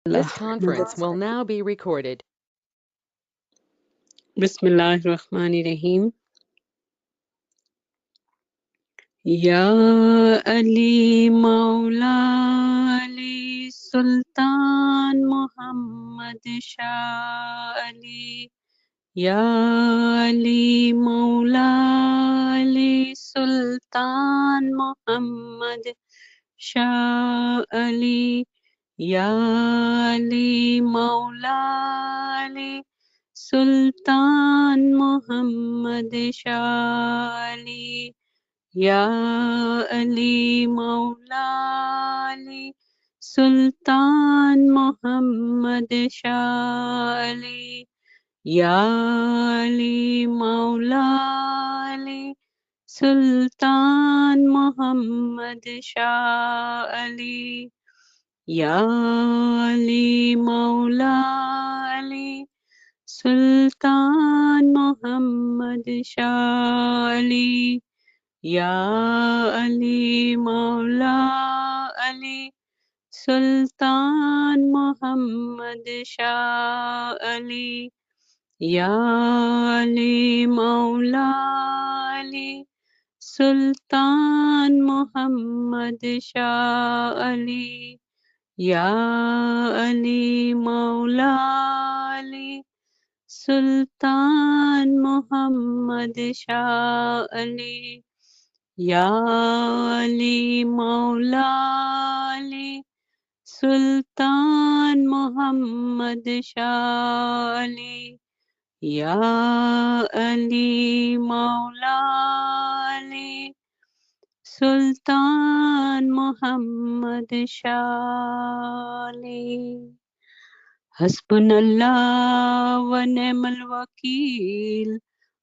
This conference will now be recorded. बिस्मिल्लाहिर्रहमानिर्रहीम। या अली मौला अली सुल्तान मोहम्मद शाह अली। या अली मौला अली सुल्तान मोहम्मद शाह अली। या अली मौला अली सुल्तान मोहम्मद शाह अली। या अली मौला अली सुल्तान मोहम्मद शाह अली। या अली मौला अली सुल्तान मोहम्मद शाह अली। या अली मौला अली सुल्तान मोहम्मद शाह अली। या अली मौला अली सुल्तान मोहम्मद शाह अली। या अली मौला अली सुल्तान मोहम्मद शाह अली। या अली मौला अली सुल्तान मोहम्मद शाह अली। या अली मौला अली सुल्तान मोहम्मद शाह अली। या अली मौला अली सुल्तान मोहम्मद शाह अली। हस्बुनल्लाह व निअमल वकील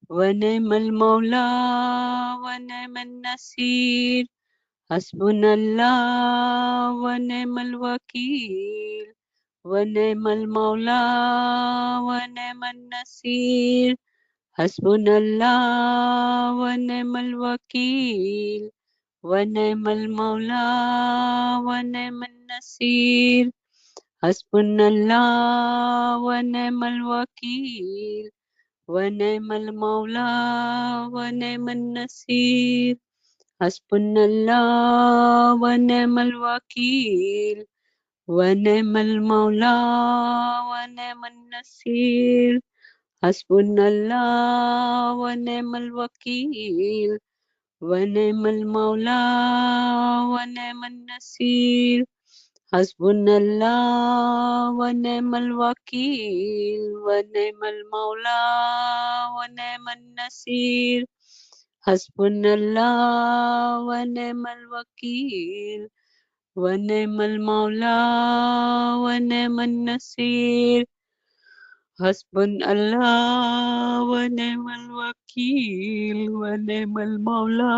व निअमल मौला व निअमन नसीर। हस्बुनल्लाह व निअमल वकील व निअमल मौला व निअमन नसीर। हस्बुनल्लाह व निअमल वकील व निअमल मौला व निअमन नसीर। हस्बुनल्लाह व निअमल वकील व निअमल मौला व निअमन नसीर। हस्बुनल्लाह व निअमल वकील व निअमल मौला व निअमन नसीर। हस्बुनल्लाह व निअमल वकील व निअमल मौला व निअमन नसीर। हस्बुनल्लाह व निअमल वकील व निअमल मौला व निअमन नसीर। हस्बुनल्लाह व निअमल वकील व निअमल मौला व निअमन नसीर। हस्बुनल्लाह व निअमल वकील व निअमल मौला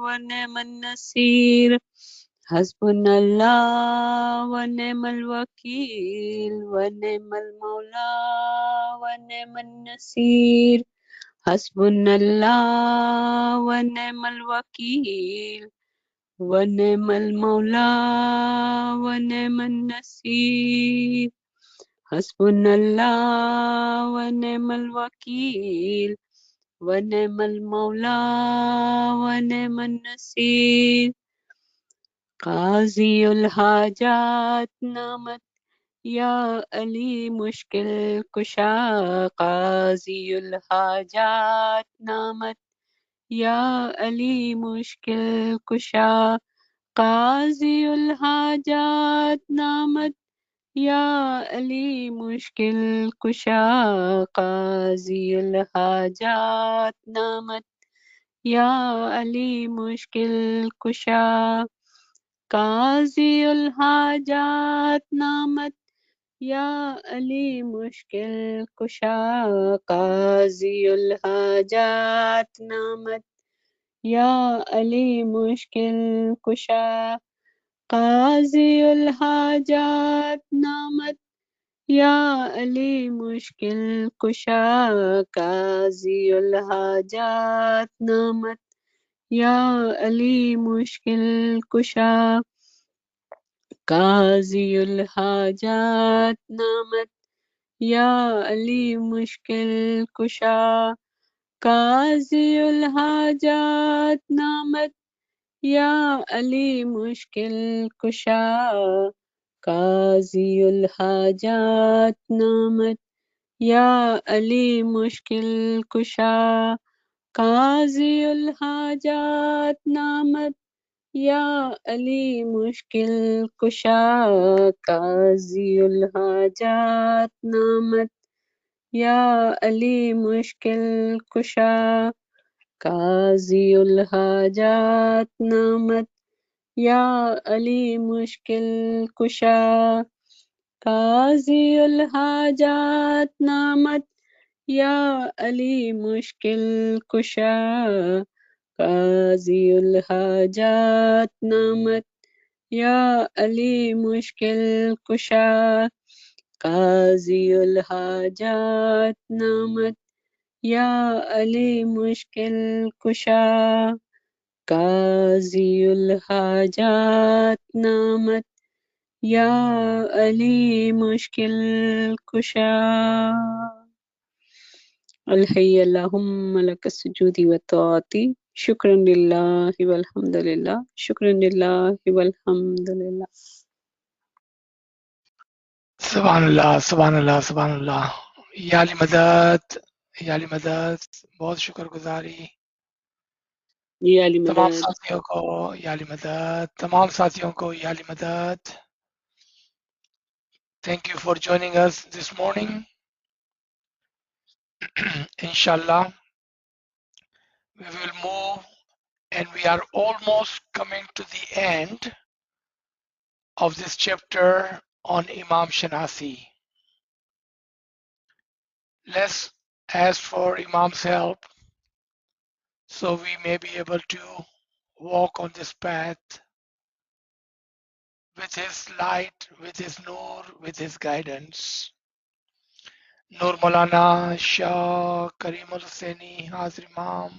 व निअमन नसीर। हस्बुनल्लाह व निअमल वकील व निअमल मौला व निअमन नसीर। हस्बुनल्लाह व निअमल वकील व निअमल मौला व निअमन नसीर। हस्बुनल्लाह व निअमल वकील व निअमल मौला व निअमन नसीर। काज़ीउल हाजात नामत या अली मुश्किल कुशा। काज़ीउल हाजात नामत या अली मुश्किल कुशा। काज़ीउल हाजात नामत या अली मुश्किल कुशा। काज़ीउल हाजात नामत या अली मुश्किल कुशा। काज़ीउल हाजात नामत या अली मुश्किल कुशा। काज़ीउल हाजात नामत या अली मुश्किल कुशा। काज़ीउल हाजात नामत या अली मुश्किल कुशा। काज़ीउल हाजात नामत या अली मुश्किल कुशा। काज़ियुल हाजात नामत या अली मुश्किल कुशा काज़ियुल हाजात नामत या अली मुश्किल कुशा काज़ियुल हाजात नामत या अली मुश्किल कुशा काज़ियुल हाजात नामत या अली मुश्किल कुशा काज़ियुल हाजात नामत या अली मुश्किल कुशा काज़ियुल हाजात नामत या अली मुश्किल कुशा काज़ियुल हाजात नामत या अली मुश्किल कुशा काज़ियुल हाजात नामत या अली मुश्किल कुशा काज़ियुल हाजात नामत या अली मुश्किल कुशा काज़ियुल हाजात नामत या अली मुश्किल कुशा अल-हय्य अल्लाहुम्मा लक सुजूदी व तौती शुक्रन लिल्लाहि वल्हम्दुलिल्लाह शुक्रन लिल्लाहि वल्हम्दुलिल्लाह। सुभान अल्लाह सुभान अल्लाह सुभान अल्लाह। या अली मदद, या अली मदद, बहुत शुक्रगुजारी या अली तमाम मदद। साथियों को, या अली मदद, तमाम साथियों को या अली मदद। Thank you for joining us this morning. Inshallah, we will move and we are almost coming to the end of this chapter on Imam Shanasi. Let's ask for Imam's help so we may be able to walk on this path with his light, with his nur, with his guidance. Nur Maulana Shah Karimul Husaini Hazir Imam,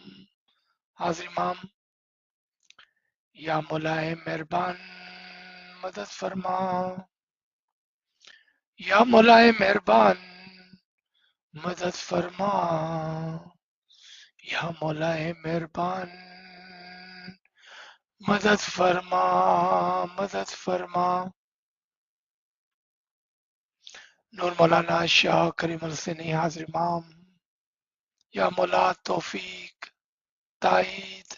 Hazir Imam, Ya Maulaye Mehrban Madad Farma, Ya Maulaye Mehrban Madad Farma, Ya Maulaye Mehrban Madad Farma, Madad Farma. Nur Maulana Shah Karimul Husaini Hazir Imam, Ya Maula Tawfiq ताईद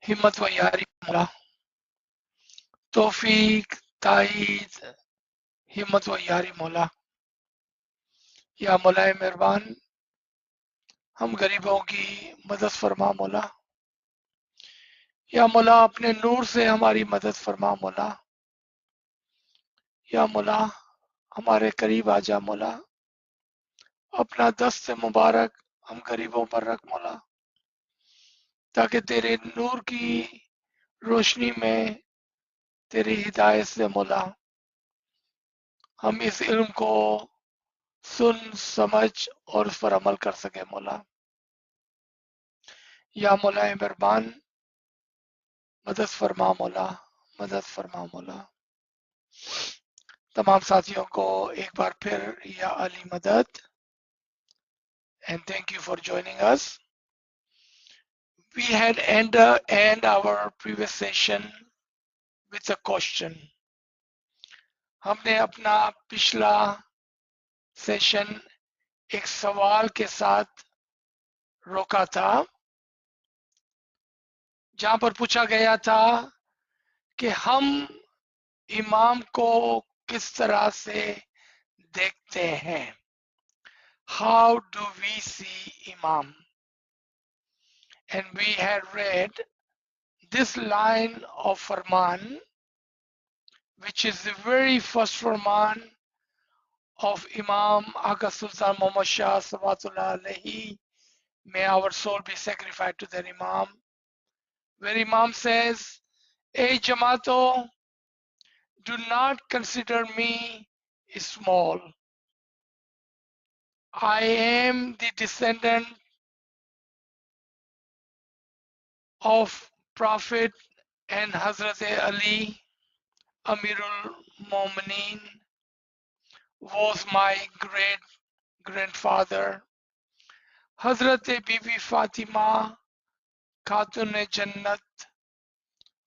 हिम्मत व यारी मौला, तौफीक ताईद हिम्मत व यारी मौला। या मौलाए मेहरबान, हम गरीबों की मदद फरमा मौला। या मौला अपने नूर से हमारी मदद फरमा मौला। या मौला हमारे करीब आ जा मौला, अपना दस्त मुबारक हम गरीबों पर रख मौला, ताकि तेरे नूर की रोशनी में, तेरी हिदायत से मौला हम इस इल्म को सुन समझ और उस पर अमल कर सके मौला। या मौलाए मेहरबान मदद फरमा मौला, मदद फरमा मौला। तमाम साथियों को एक बार फिर या अली मदद, and thank you for joining us. We had end our previous session with a question. हमने अपना पिछला सेशन एक सवाल के साथ रोका था, जहां पर पूछा गया था कि हम इमाम को किस तरह से देखते हैं। How do we see Imam? And we had read this line of Farman, which is the very first Farman of Imam Aga Sultan Muhammad Shah Sabatullah Alayhi. May our soul be sacrificed to that Imam. Where Imam says, "Hey Jamato, do not consider me small. I am the descendant of Prophet and Hazrat Ali Amirul Momineen was my great grandfather. Hazrat Bibi Fatima Khatun Jannat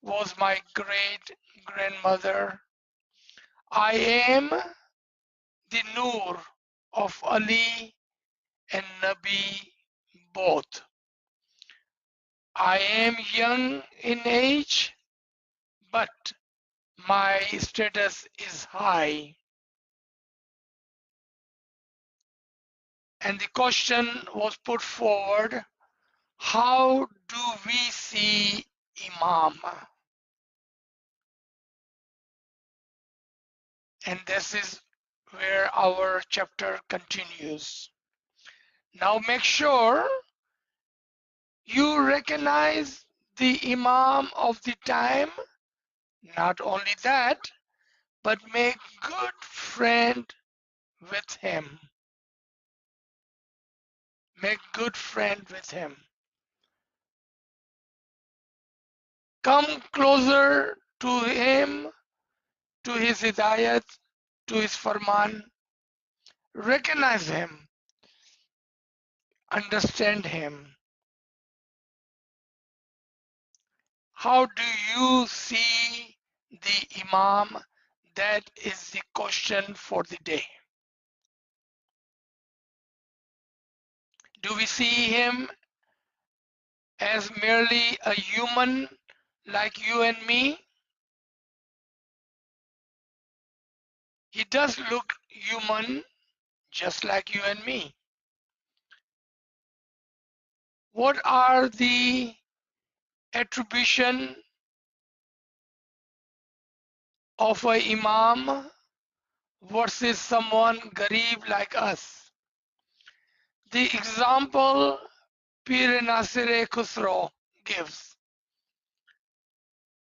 was my great grandmother. I am the Noor of Ali and Nabi both. I am young in age, but my status is high. And the question was put forward, how do we see Imam? And this is where our chapter continues. Now make sure you recognize the Imam of the time. Not only that, but make good friend with him. Make good friend with him. Come closer to him, to his hidayat, to his farman. Recognize him, understand him. How do you see the Imam? That is the question for the day. Do we see him as merely a human like you and me? He does look human just like you and me. What are the attribution of a Imam versus someone Garib like us? The example Pir Nasir Khusro gives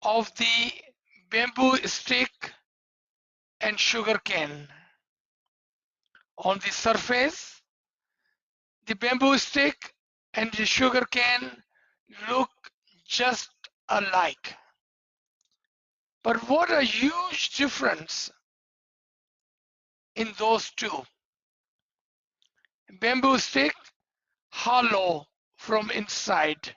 of the bamboo stick and sugar cane. On the surface, the bamboo stick and the sugar cane look just alike. But what a huge difference in those two. Bamboo stick hollow from inside.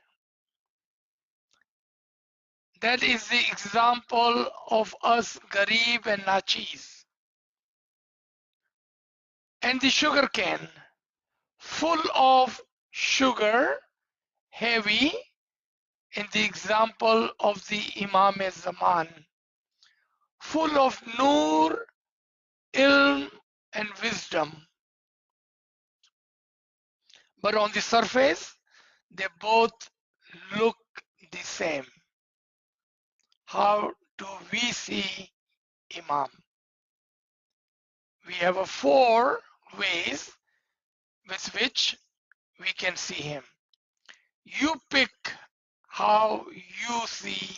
That is the example of us Garib and Nachis. And the sugar cane, full of sugar, heavy, in the example of the Imam Zaman, full of Noor, ilm, and wisdom. But on the surface, they both look the same. How do we see Imam? We have 4 ways with which we can see him. You pick how you see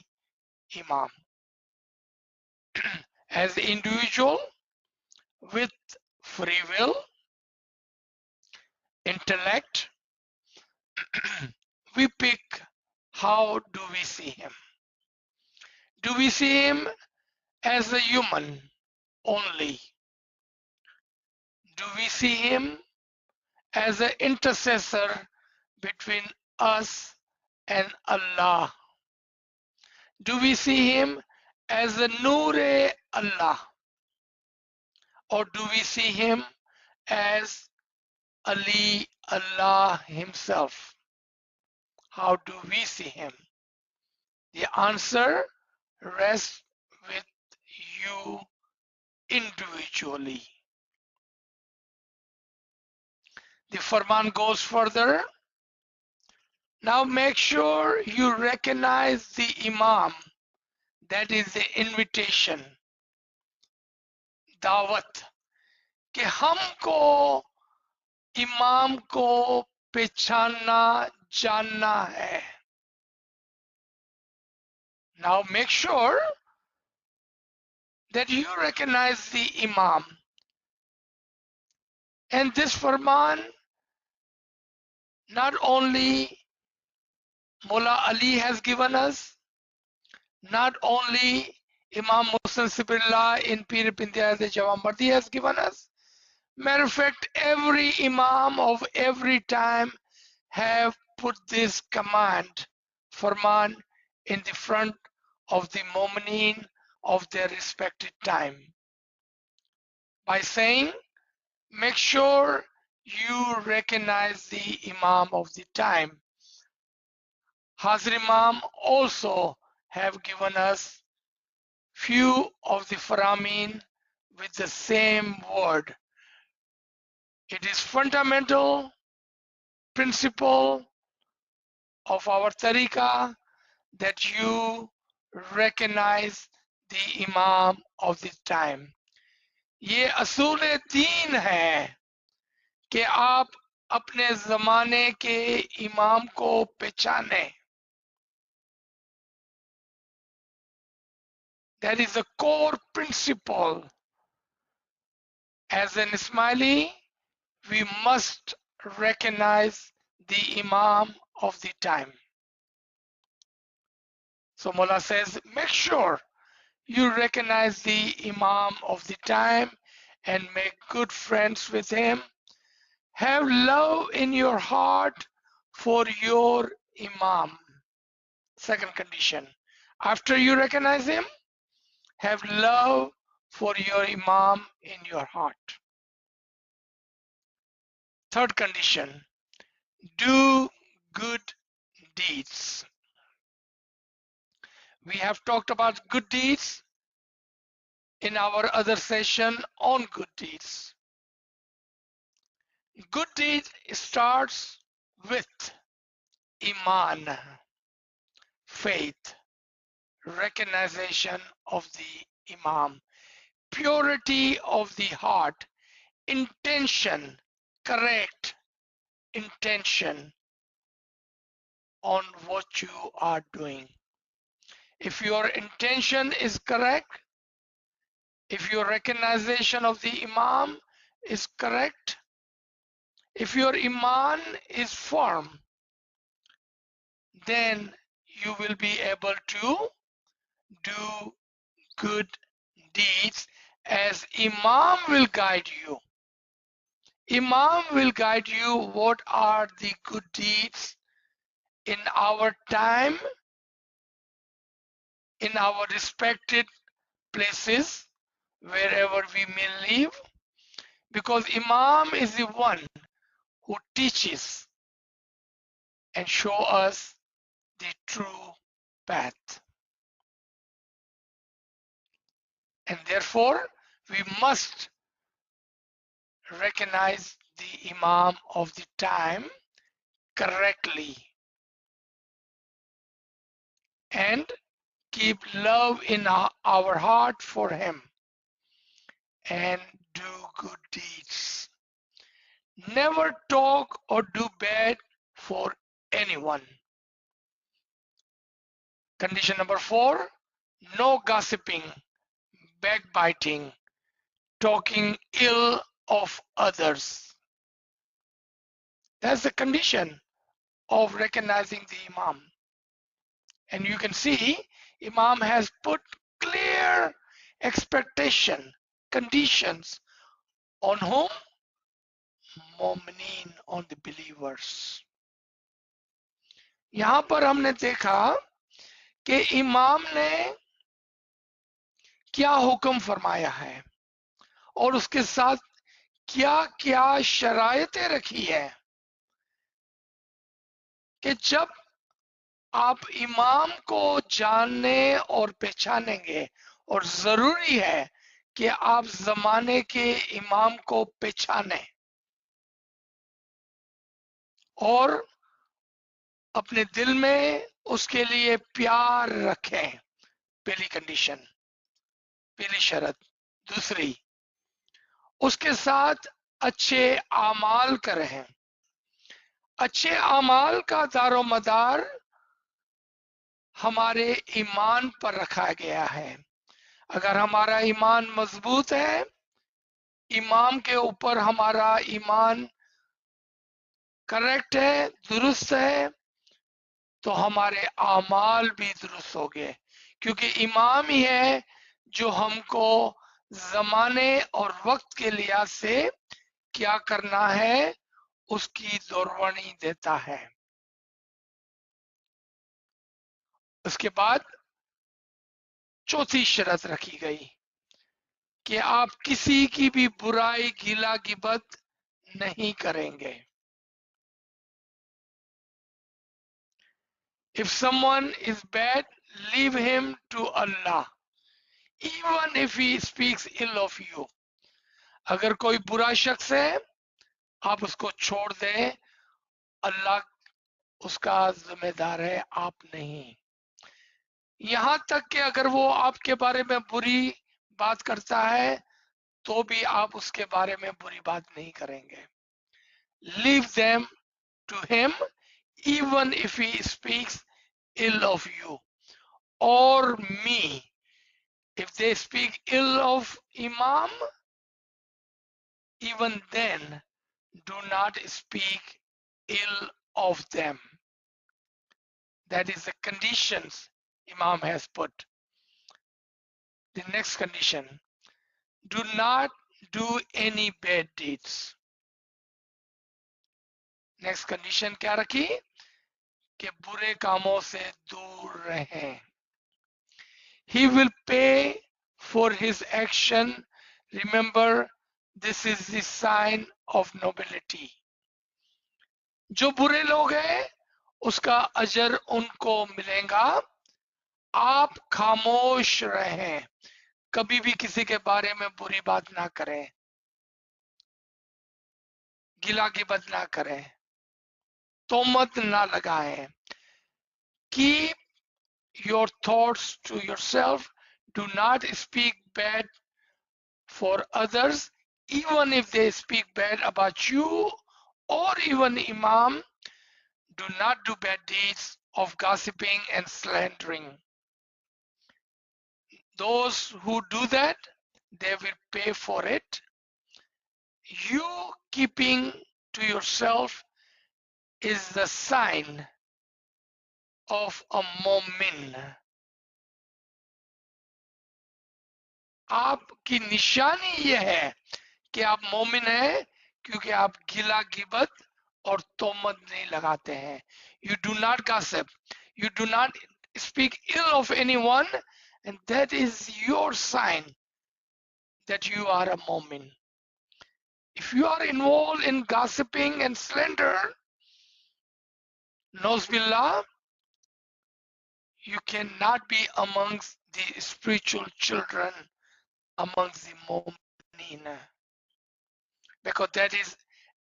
Imam. As an individual with free will, intellect, we pick how do we see him. Do we see him as a human only? Do we see him as an intercessor between us and Allah? Do we see him as a Noor-e Allah? Or do we see him as Ali, Allah himself? How do we see him? The answer rests with you individually. The Farman goes further. Now make sure you recognize the Imam. That is the invitation. Dawat. कि हमको इमाम को पहचानना जानना है. Now make sure that you recognize the Imam. And this Farman, not only Mullah Ali has given us, not only Imam Muslim Sibillah in Pir Pindiyaz Jawamardi has given us. Matter of fact, every Imam of every time have put this command, Farman, in the front of the Mu'mineen of their respected time by saying, make sure you recognize the Imam of the time. Hazir Imam also have given us few of the Faramin with the same word. It is fundamental principle of our tariqah that you recognize the Imam of the time. ये असूल दीन है कि आप अपने जमाने के इमाम को पहचाने. That is a core principle. As an Ismaili, we must recognize the Imam of the time. So Mullah says, make sure you recognize the Imam of the time and make good friends with him. Have love in your heart for your Imam. Second condition. After you recognize him, have love for your Imam in your heart. Third condition. Do good deeds. We have talked about good deeds in our other session on good deeds. Good deed starts with Iman, faith, recognition of the Imam, purity of the heart, intention, correct intention on what you are doing. If your intention is correct, if your recognition of the Imam is correct, if your Iman is firm, then you will be able to do good deeds as Imam will guide you. Imam will guide you what are the good deeds in our time, in our respected places, wherever we may live, because Imam is the one who teaches and show us the true path. And therefore, we must recognize the Imam of the time correctly and keep love in our heart for him and do good deeds. Never talk or do bad for anyone. Condition number 4, no gossiping, backbiting, talking ill of others. That's the condition of recognizing the Imam. And you can see Imam has put clear expectation, conditions on whom? मोमिनीन, on the believers. यहां पर हमने देखा कि इमाम ने क्या हुक्म फरमाया है और उसके साथ क्या क्या शरायतें रखी है कि जब आप इमाम को जानने और पहचानेंगे, और जरूरी है कि आप जमाने के इमाम को पहचाने और अपने दिल में उसके लिए प्यार रखें. पहली कंडीशन, पहली शर्त. दूसरी, उसके साथ अच्छे आमाल करें. अच्छे आमाल का दारो मदार हमारे ईमान पर रखा गया है. अगर हमारा ईमान मजबूत है, इमाम के ऊपर हमारा ईमान करेक्ट है, दुरुस्त है, तो हमारे आमाल भी दुरुस्त हो गए, क्योंकि इमाम ही है जो हमको जमाने और वक्त के लिहाज से क्या करना है उसकी दौरवानी देता है। उसके बाद चौथी शर्त रखी गई कि आप किसी की भी बुराई गिला गिबत नहीं करेंगे। If someone is bad, leave him to Allah, even if he speaks ill of you. अगर कोई बुरा शख्स है आप उसको छोड़ दें, अल्लाह उसका जिम्मेदार है, आप नहीं। यहां तक कि अगर वो आपके बारे में बुरी बात करता है तो भी आप उसके बारे में बुरी बात नहीं करेंगे। Leave them to him even if he speaks ill of you or me. If they speak ill of Imam, even then do not speak ill of them. That is the conditions Imam has put. The next condition, do not do any bad deeds. Next condition क्या रखी कि बुरे कामों से दूर रहें। He will pay for his action. Remember, this is the sign of nobility. जो बुरे लोग हैं उसका अजर उनको मिलेगा। आप खामोश रहें, कभी भी किसी के बारे में बुरी बात ना करें, गिला गिबत ना करें, तोहमत ना लगाएं। Keep your thoughts to yourself. Do not speak bad for others, even if they speak bad about you or even Imam. Do not do bad deeds of gossiping and slandering. Those who do that, they will pay for it. You keeping to yourself is the sign of a momin. आपकी निशानी यह है कि आप मोमिन हैं क्योंकि आप गिला गिबत और तोहमत नहीं लगाते हैं। You do not gossip, you do not speak ill of anyone, and that is your sign that you are a momin. If you are involved in gossiping and slander, Nozbillah, you cannot be amongst the spiritual children, amongst the mu'mineen, because that is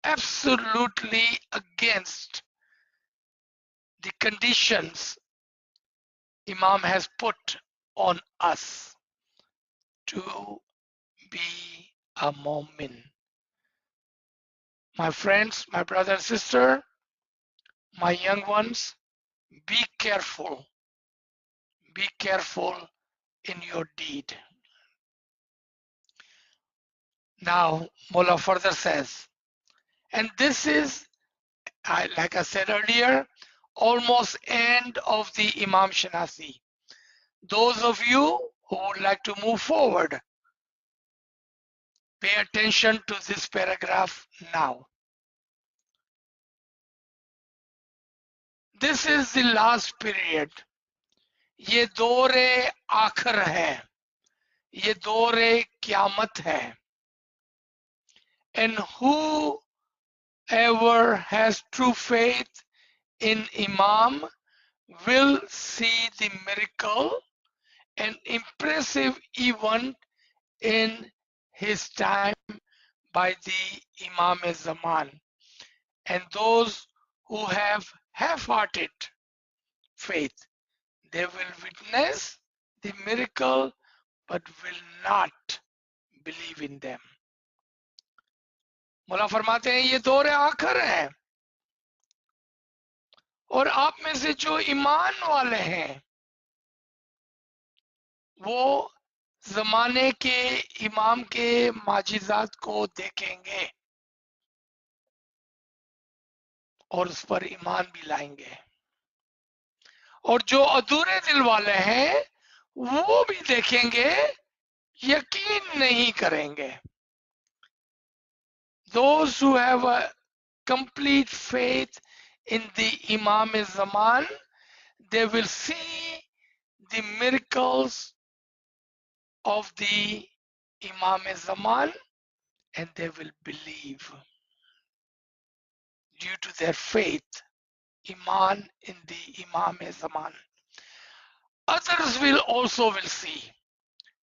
absolutely against the conditions Imam has put on us to be a mu'min. My friends, my brother and sister, my young ones, be careful. Be careful in your deed. Now, Mullah further says, and this is, like I said earlier, almost end of the Imam Shanasi. Those of you who would like to move forward, pay attention to this paragraph now. This is the last period. ये दौरे आखिर है, ये दौरे क़यामत है. And whoever has true faith in Imam will see the miracle and impressive event in his time by the Imam Zaman. And those who have half-hearted faith, they will witness the miracle but will not believe in them. मौला फरमाते हैं ये दौर आखिर है और आप में से जो ईमान वाले हैं वो जमाने के इमाम के माजिजात को देखेंगे और उस पर ईमान भी लाएंगे, और जो अधूरे दिल वाले हैं वो भी देखेंगे यकीन नहीं करेंगे। Those who have a complete faith in the Imam Zaman, they will see the miracles of the Imam Zaman and they will believe due to their faith, Iman in the Imam Zaman. Others will also will see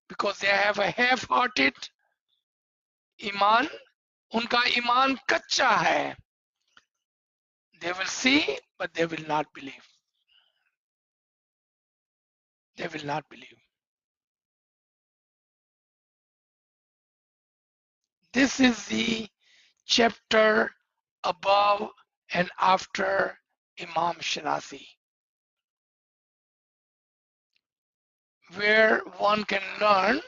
because they have a half-hearted Iman. उनका ईमान कच्चा है. They will see, but they will not believe. They will not believe. This is the chapter above and after Imam Shinasi, where one can learn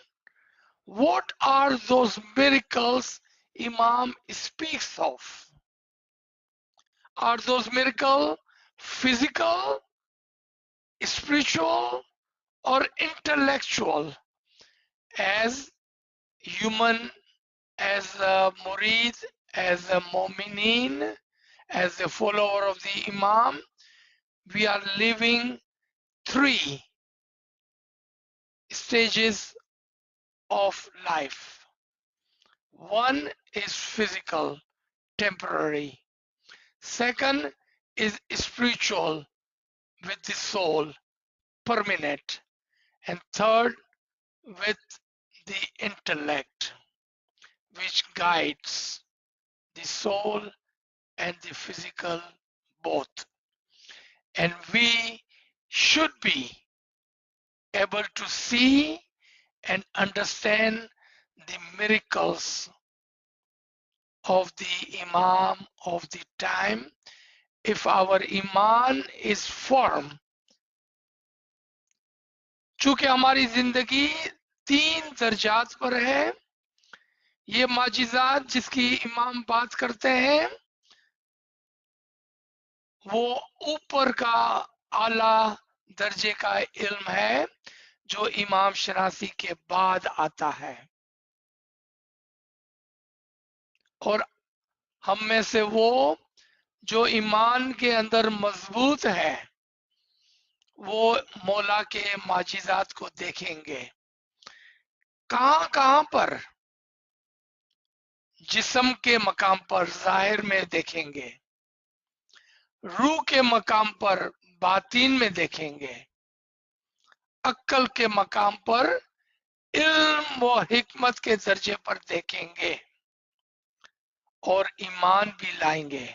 what are those miracles Imam speaks of. Are those miracles physical, spiritual, or intellectual? As human, as a murid, as a mu'mineen, as a follower of the Imam, we are living three stages of life. One is physical, temporary. Second is spiritual, with the soul, permanent. And third, with the intellect, which guides the soul and the physical both. And we should be able to see and understand the miracles of the Imam of the time if our Iman is firm. चूंकि हमारी जिंदगी तीन दर्जात पर है, ये माजिज़ात जिसकी इमाम बात करते हैं वो ऊपर का आला दर्जे का इल्म है जो इमाम शनासी के बाद आता है, और हम में से वो जो ईमान के अंदर मजबूत है वो मौला के माजिज़ात को देखेंगे। कहां कहां पर? जिस्म के मकाम पर जाहिर में देखेंगे, रूह के मकाम पर बातीन में देखेंगे, अक्ल के मकाम पर इल्म व हिकमत के दर्जे पर देखेंगे और ईमान भी लाएंगे।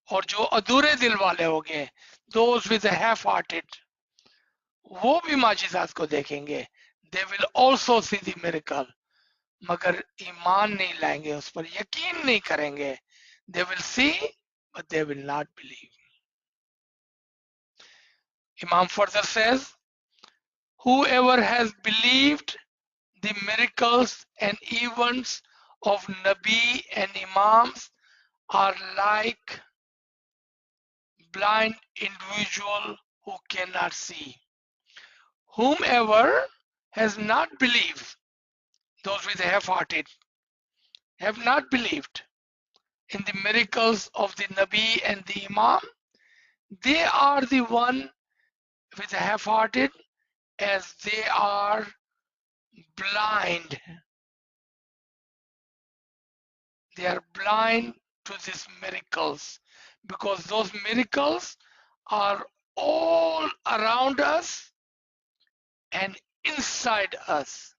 और जो अधूरे दिल वाले होंगे, दोज विद हाफ हार्टेड, वो भी माजिज़ात को देखेंगे। They will also see the miracle, मगर ईमान नहीं लाएंगे, उस पर यकीन नहीं करेंगे। They will see but they will not believe. Imam further says, whoever has believed the miracles and events of Nabi and Imams are like blind individual who cannot see. Whomever has not believed, those with half-hearted, have not believed in the miracles of the Nabi and the Imam, they are the one with half-hearted, as they are blind. They are blind to these miracles because those miracles are all around us and inside us.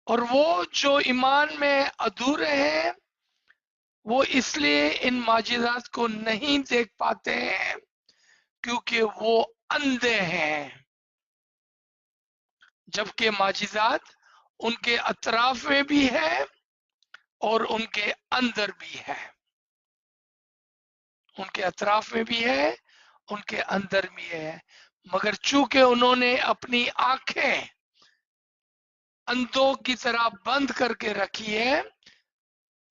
और वो जो ईमान में अधूरे हैं वो इसलिए इन माजिज़ात को नहीं देख पाते हैं क्योंकि वो अंधे हैं, जबकि माजिज़ात उनके अतराफ में भी है और उनके अंदर भी है। उनके अतराफ में भी है, उनके अंदर भी है, मगर चूंकि उन्होंने अपनी आंखें अंधों की तरह बंद करके रखी है,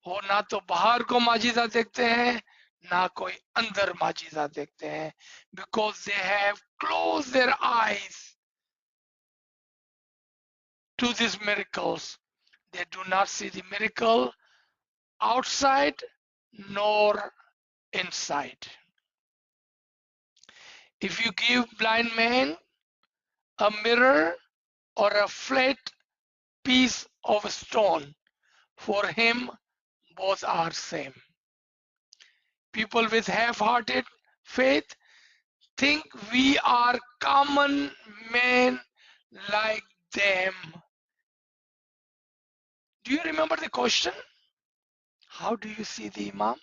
वो ना तो बाहर को माजिज़ा देखते हैं, ना कोई अंदर माजिजा देखते हैं, because they have closed their eyes to these miracles. They do not see the miracle outside nor inside. If you give blind man a mirror or a flat piece of stone, for him both are same. People with half-hearted faith think we are common men like them. Do you remember the question? How do you see the Imam?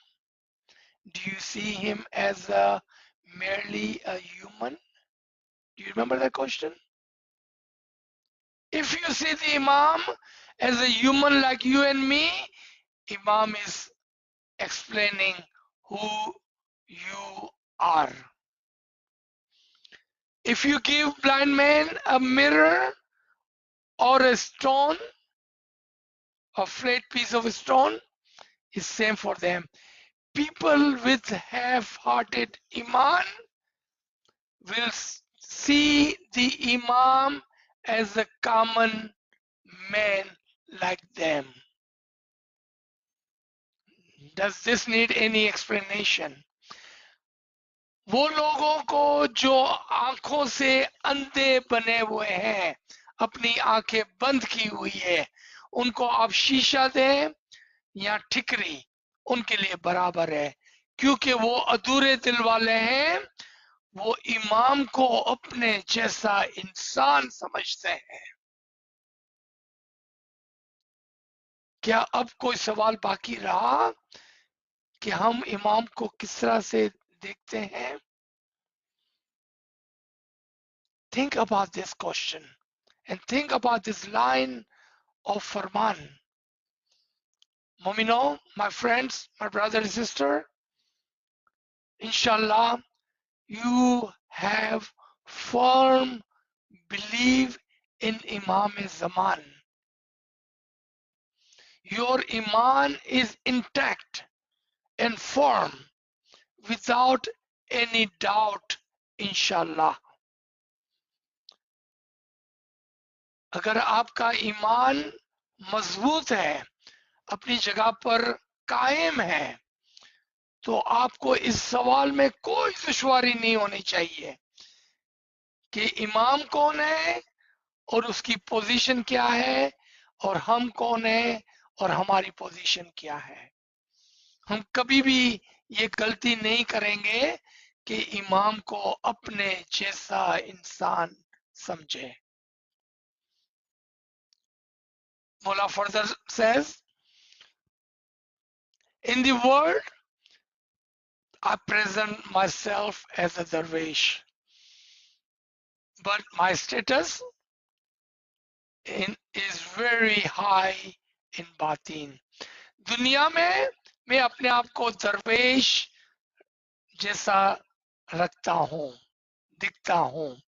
Do you see him as merely a human? Do you remember that question? If you see the Imam as a human like you and me, Imam is explaining who you are. If you give blind man a mirror or a stone, a flat piece of stone, is same for them. People with half-hearted Iman will see the Imam as a common man like them. Does this need any explanation? वो लोगों को जो आंखों से अंधे बने हुए हैं, अपनी आंखें बंद की हुई है, उनको आप शीशा दें या ठिकरी, उनके लिए बराबर है, क्योंकि वो अधूरे दिल वाले हैं, वो इमाम को अपने जैसा इंसान समझते हैं। क्या अब कोई सवाल बाकी रहा कि हम इमाम को किस तरह से देखते हैं? Think about this question and think about this line of Farman. Momino, my friends, my brother and sister, inshallah, you have firm belief in Imam Zaman. Your Iman is intact and firm without any doubt, inshallah. अगर आपका ईमान मजबूत है, अपनी जगह पर कायम है, तो आपको इस सवाल में कोई दुश्वारी नहीं होनी चाहिए कि इमाम कौन है और उसकी पोजीशन क्या है और हम कौन है और हमारी पोजीशन क्या है। हम कभी भी ये गलती नहीं करेंगे कि इमाम को अपने जैसा इंसान समझे। Mullah further says, in the world, I present myself as a darwish, but my status is very high in batin. दुनिया में मैं अपने आप को दरवेश जैसा रखता हूँ, दिखता हूँ,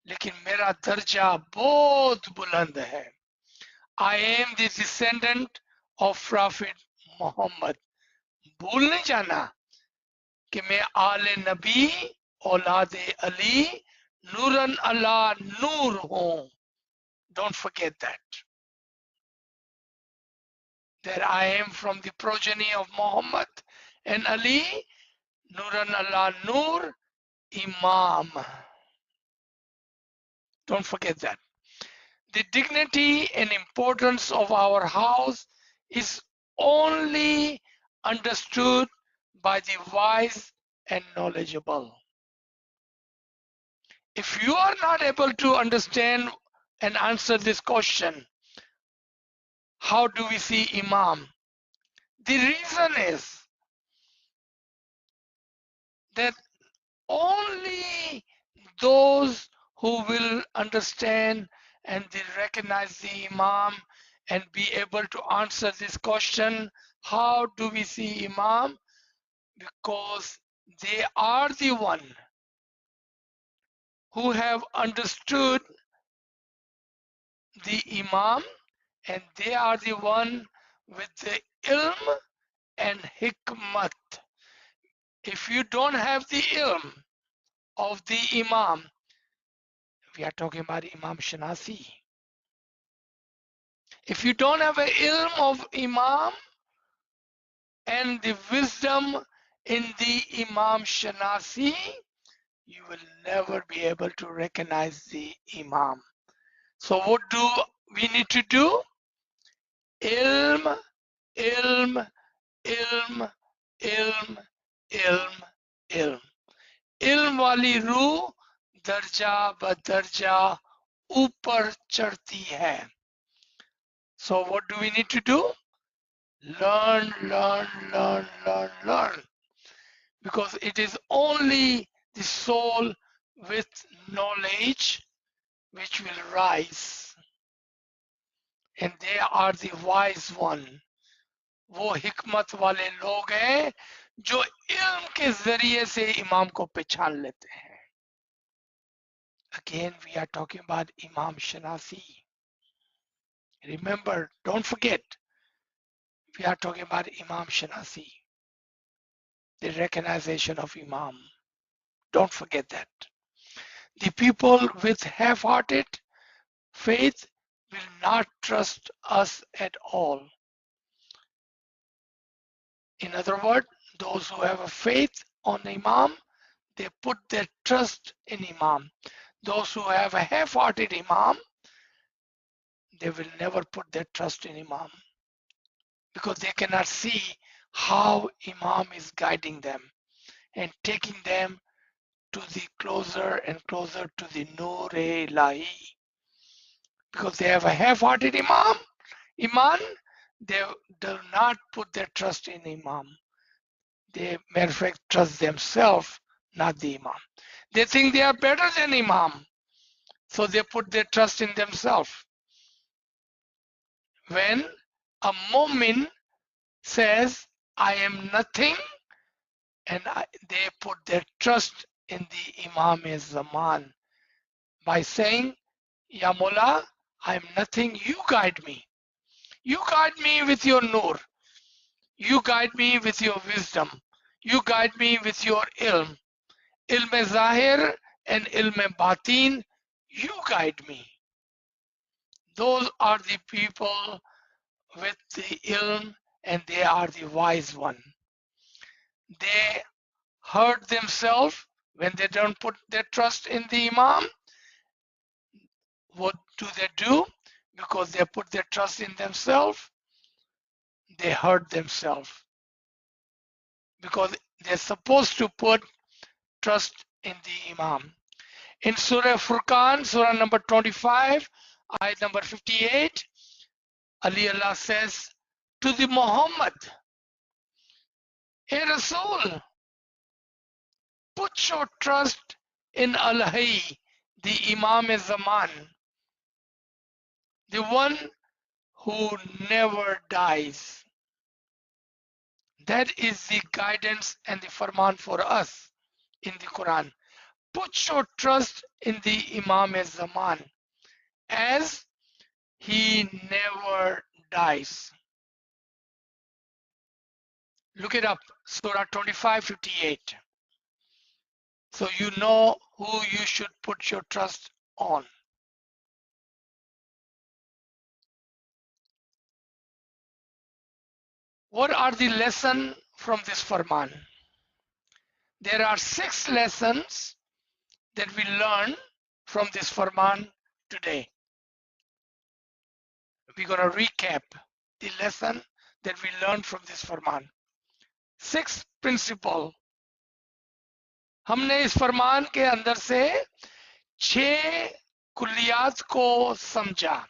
लेकिन मेरा दर्जा बहुत बुलंद है। I am the descendant of Prophet Muhammad. भूल नहीं जाना कि मैं आले नबी औलाद अली नूरन अला नूर हूँ। Don't forget that I am from the progeny of Muhammad and Ali, Nuran Allah Nur, Imam. Don't forget that. The dignity and importance of our house is only understood by the wise and knowledgeable. If you are not able to understand and answer this question, how do we see Imam? The reason is that only those who will understand and they recognize the Imam and be able to answer this question, how do we see Imam? Because they are the one who have understood the Imam and they are the one with the ilm and hikmat. If you don't have the ilm of the Imam, we are talking about Imam Shanasi. If you don't have an ilm of Imam and the wisdom in the Imam Shanasi, you will never be able to recognize the Imam. So what do we need to do? Ilm, ilm, ilm, ilm, ilm, ilm. इल्म वाली रूह दर्जा ब दर्जा ऊपर चढ़ती है. So what do we need to do? Learn, learn, learn, learn, learn. Because it is only the soul with knowledge which will rise. And they are the wise one. वो हिकमत वाले लोग हैं जो इल्म के जरिए से इमाम को पहचान लेते हैं. Again, we are talking about Imam Shanasi. Remember, don't forget, we are talking about Imam Shanasi, the recognition of Imam. Don't forget that. The people with half-hearted faith will not trust us at all. In other words, those who have a faith on Imam, they put their trust in Imam. Those who have a half-hearted Imam, they will never put their trust in Imam because they cannot see how Imam is guiding them and taking them to the closer and closer to the Nur-e-Ilahi. Because they have a half-hearted Iman, they do not put their trust in Imam. They, matter of fact, trust themselves, not the Imam. They think they are better than Imam, so they put their trust in themselves. When a Mu'min says, I am nothing, and they put their trust in the Imam-e-Zaman by saying, Ya Mullah, I am nothing, you guide me. You guide me with your nur. You guide me with your wisdom. You guide me with your ilm. Ilm-e-Zahir and Ilm-e-Batin, you guide me. Those are the people with the ilm and they are the wise one. They hurt themselves when they don't put their trust in the Imam. What do they do? Because they put their trust in themselves, they hurt themselves. Because they're supposed to put trust in the Imam. In Surah Furqan, Surah number 25, ayat number 58, Ali Allah says to the Muhammad, Hey Rasul, put your trust in Al-Hayy, the Imam-e-Zaman, the one who never dies. That is the guidance and the farman for us in the Quran. Put your trust in the Imam-e-Zaman as he never dies. Look it up, Surah 25:58. So you know who you should put your trust on. What are the lessons from this farman? There are 6 lessons that we learn from this farman today. We're going to recap the lesson that we learned from this farman. 6 principle. हमने इस फरमान के अंदर से 6 कुलियात को समझा,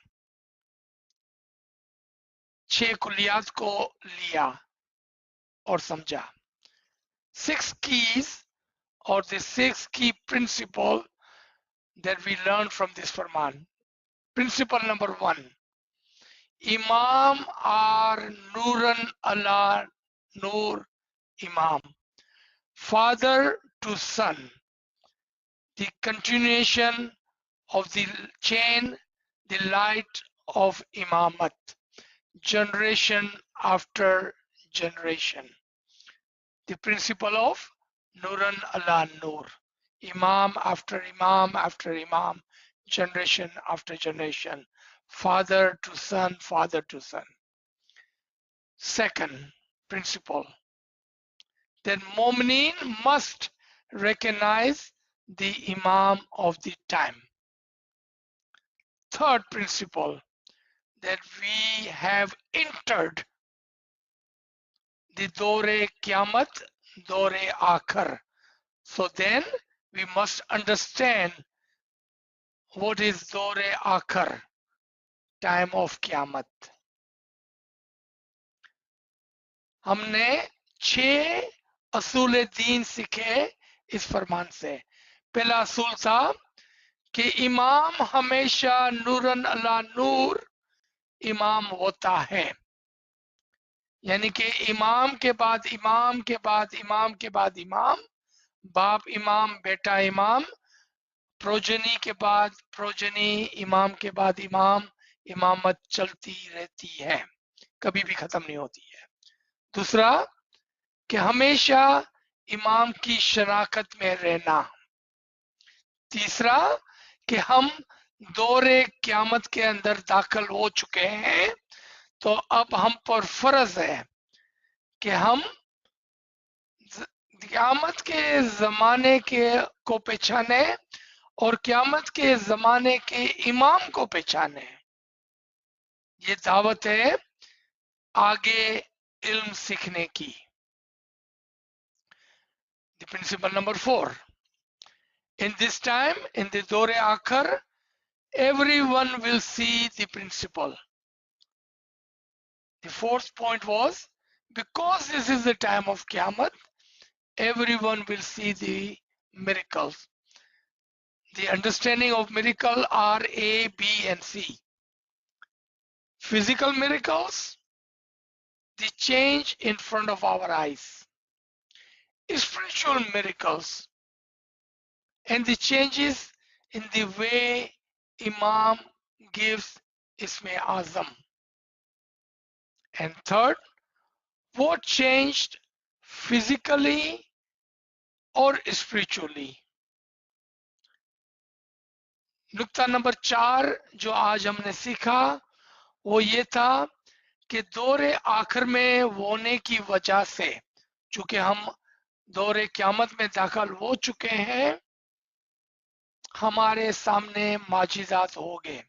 6 कुलियात को लिया और समझा. 6 keys or the 6 key principle that we learned from this farman. Principle number 1. Imam are Nuran Allah Nur Imam. Father to son. The continuation of the chain, the light of Imamat. Generation after generation. The principle of Nuran ala Nur. Imam after Imam after Imam, generation after generation, father to son, father to son. Second principle, that Mu'mineen must recognize the Imam of the time. Third principle, that we have entered the Dore Qiyamah, Dore Akhir. So then we must understand what is Dore Akhir, time of Qiyamah. हमने 6 असूल दीन सीखे इस फरमान से। पहला असूल था कि इमाम हमेशा नूरन अला नूर इमाम होता है, यानी कि इमाम के बाद इमाम के बाद इमाम के बाद इमाम, बाप इमाम बेटा इमाम, प्रोजनी के बाद प्रोजनी, इमाम के बाद इमाम, इमामत चलती रहती है, कभी भी खत्म नहीं होती है। दूसरा कि हमेशा इमाम की शनाखत में रहना। तीसरा कि हम दौरे क़यामत के अंदर दाखिल हो चुके हैं, तो अब हम पर फर्ज है कि हम क़यामत के ज़माने को पहचाने और क़यामत के ज़माने के इमाम को पहचाने। ये दावत है आगे इल्म सीखने की। The principle number 4. In this time, in the Dore Akhir, everyone will see the principle. The fourth point was, because this is the time of Qiyamah, everyone will see the miracles. The understanding of miracle are A, B, and C. Physical miracles, the change in front of our eyes. Spiritual miracles, and the changes in the way Imam gives Isme Azam. And third, what changed physically or spiritually. नुक्ता number 4 जो आज हमने सीखा वो ये था कि दौरे आखिर में होने की वजह से, चूंकि हम दौरे क़यामत में दाखिल हो चुके हैं, हमारे सामने माजिज़ात हो गए।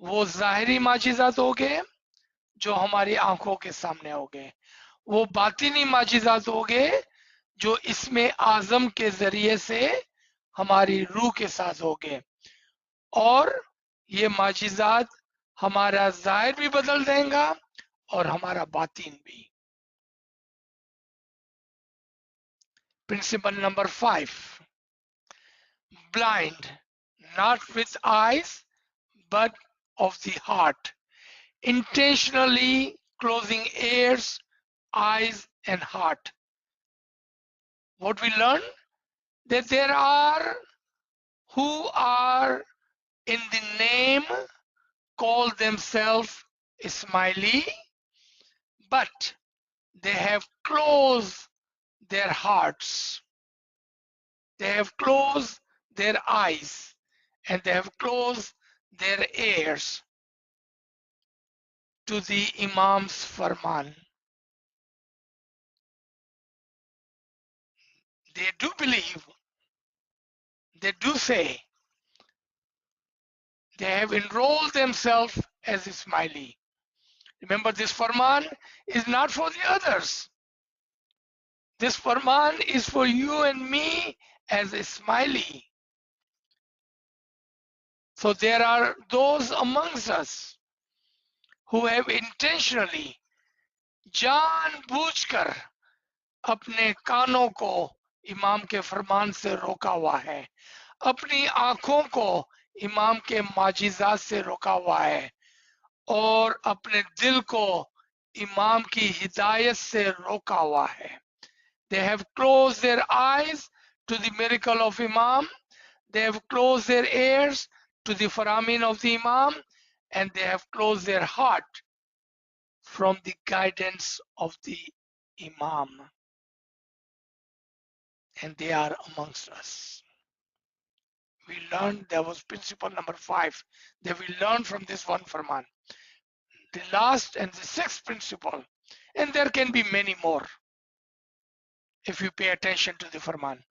वो ज़ाहिरी माजिज़ात हो गए जो हमारी आंखों के सामने हो गए, वो बातिनी माजिज़ात हो गए जो इसमें आज़म के जरिए से हमारी रूह के साथ हो गए, और ये माजिज़ात हमारा ज़ाहिर भी बदल देगा और हमारा बातिन भी। Principle number 5, blind not with eyes but of the heart, intentionally closing ears, eyes and heart. What we learn, that there are who are in the name call themselves Ismaili, but they have closed their hearts, they have closed their eyes, and they have closed their ears to the Imam's farman. They do believe, they do say, they have enrolled themselves as Ismaili. Remember, this farman is not for the others. This farman is for you and me as Ismaili. So there are those amongst us who have intentionally, जानबूझकर अपने कानों को इमाम के फरमान से रोका हुआ है, अपनी आंखों को इमाम के माजिज़ात से रोका हुआ है, और अपने दिल को इमाम की हिदायत से रोका हुआ है। They have closed their eyes to the miracle of Imam, they have closed their ears to the faramin of the Imam, and they have closed their heart from the guidance of the Imam. and they are amongst us. We learned there was principle number 5 that we learned from this one Farman. The last and the sixth principle, and there can be many more if you pay attention to the Farman.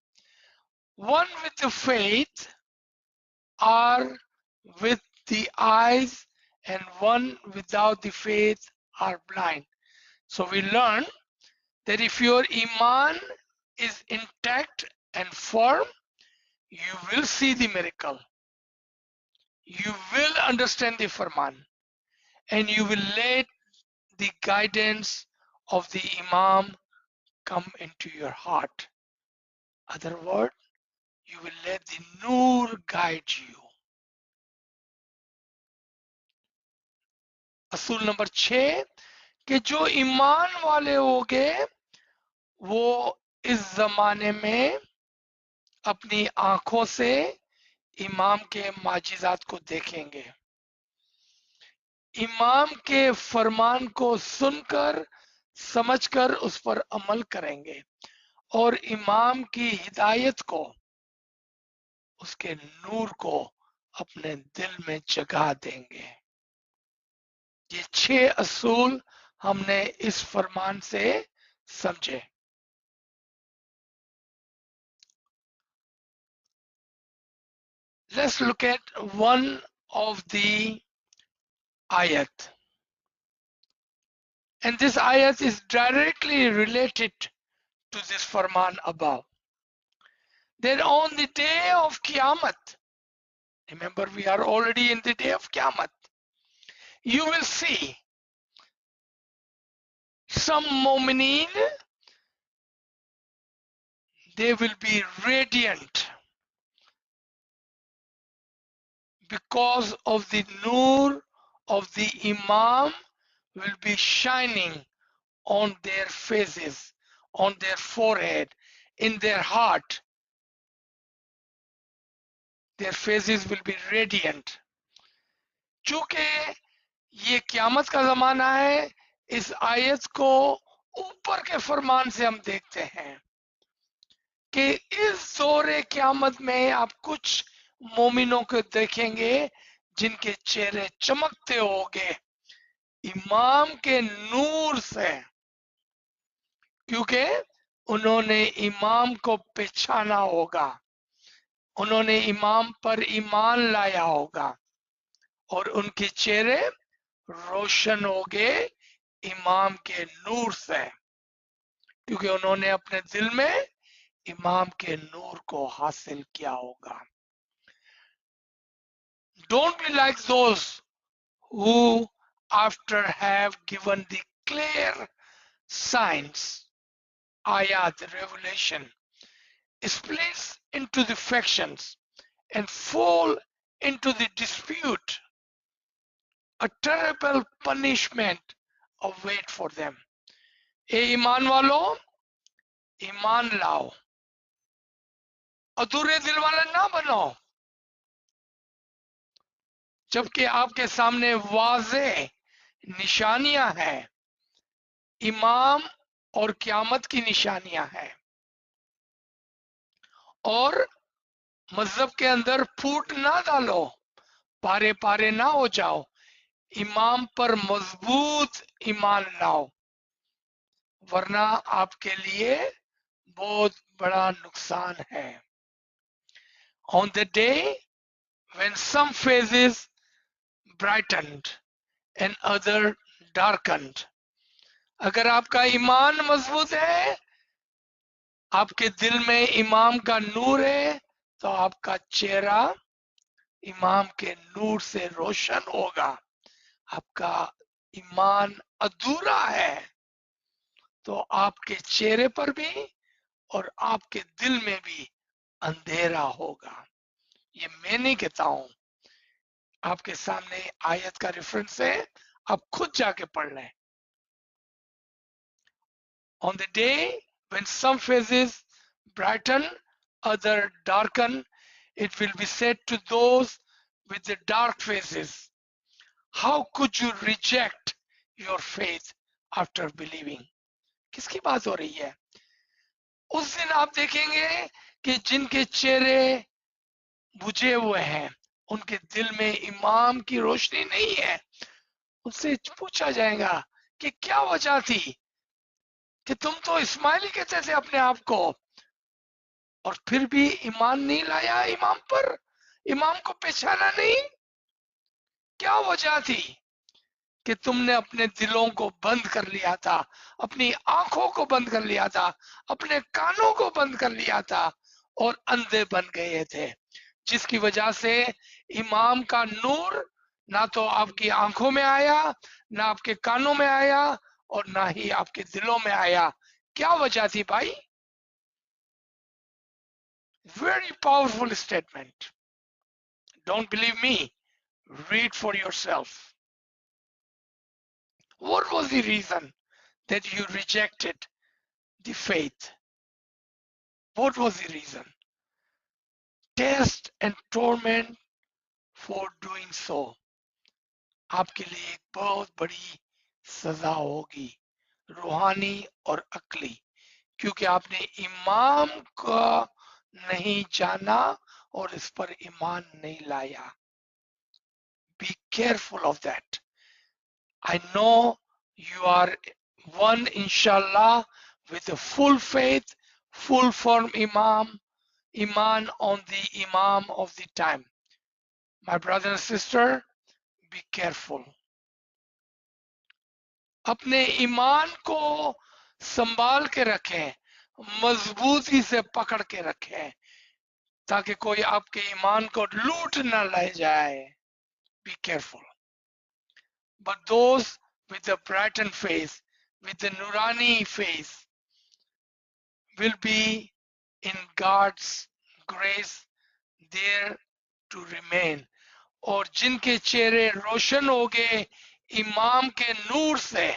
One with the faith are with the eyes, and one without the faith are blind. So we learn that if your Iman is intact and firm, you will see the miracle. You will understand the Farman, and you will let the guidance of the Imam come into your heart. Other word, you will let the Noor guide you. असूल number 6 कि जो ईमान वाले होंगे वो इस जमाने में अपनी आंखों से इमाम के माजिजात को देखेंगे, इमाम के फरमान को सुनकर समझकर उस पर अमल करेंगे और इमाम की हिदायत को, उसके नूर को अपने दिल में जगा देंगे। ये 6 असूल हमने इस फरमान से समझे। Let's look at one of the ayat. And this ayat is directly related to this farman above. That on the day of Qiyamah, remember we are already in the day of Qiyamah, you will see some mu'mineen, they will be radiant because of the nur of the Imam will be shining on their faces, on their forehead, in their heart. Their faces will be radiant. चूंकि ये क़यामत का ज़माना है, इस आयत को ऊपर के फरमान से हम देखते हैं कि इस ज़ोरे क़यामत में आप कुछ मोमिनों को देखेंगे जिनके चेहरे चमकते होंगे इमाम के नूर से, क्योंकि उन्होंने इमाम को पहचाना होगा, उन्होंने इमाम पर ईमान लाया होगा और उनके चेहरे रोशन होंगे इमाम के नूर से, क्योंकि उन्होंने अपने दिल में इमाम के नूर को हासिल किया होगा। Don't be like those who, after have given the clear signs, ayat, revelation, splits into the factions and fall into the dispute. A terrible punishment await for them. ए ईमान वालों, ईमान लाओ, अधूरे दिल वाला ना बनो, जबकि आपके सामने वाज़े निशानियां हैं, इमाम और क़यामत की निशानियां हैं, और मजहब के अंदर फूट ना डालो, पारे पारे ना हो जाओ, इमाम पर मजबूत ईमान लाओ, वरना आपके लिए बहुत बड़ा नुकसान है। On the day when some faces brightened and other darkened, अगर आपका ईमान मजबूत है, आपके दिल में इमाम का नूर है, तो आपका चेहरा इमाम के नूर से रोशन होगा। आपका ईमान अधूरा है तो आपके चेहरे पर भी और आपके दिल में भी अंधेरा होगा। ये मैं नहीं कहता हूं, आपके सामने आयत का रेफरेंस है, आप खुद जाके पढ़ लें। On the day when some faces brighten, other darken, it will be said to those with the dark faces, how could you reject your faith after believing? किसकी बात हो रही है? उस दिन आप देखेंगे कि जिनके चेहरे बुझे हुए हैं, उनके दिल में इमाम की रोशनी नहीं है, उनसे पूछा जाएगा कि क्या वजह थी कि तुम तो इस्माइली कहते थे अपने आप को, और फिर भी ईमान नहीं लाया इमाम पर, इमाम को पहचाना नहीं। क्या वजह थी कि तुमने अपने दिलों को बंद कर लिया था, अपनी आंखों को बंद कर लिया था, अपने कानों को बंद कर लिया था और अंधे बन गए थे, जिसकी वजह से इमाम का नूर ना तो आपकी आंखों में आया, ना आपके कानों में आया, और ना ही आपके दिलों में आया। क्या वजह थी भाई? Very powerful statement. Don't believe me, read for yourself. What was the reason that you rejected the faith? What was the reason? Test and torment for doing so. आपके लिए एक बहुत बड़ी सजा होगी, रूहानी और अकली, क्योंकि आपने इमाम का नहीं जाना और इस पर ईमान नहीं लाया। Be careful of that. I know you are one, inshallah, with a full faith, full firm iman on the imam of the time. My brother and sister, be careful. अपने ईमान को संभाल के रखें, मजबूती से पकड़ के रखें, ताकि कोई आपके ईमान को लूट न ले जाए। Be careful. But those with the brightened face, with the nurani face, will be in God's grace there to remain. और जिनके चेहरे रोशन हो गए इमाम के नूर से,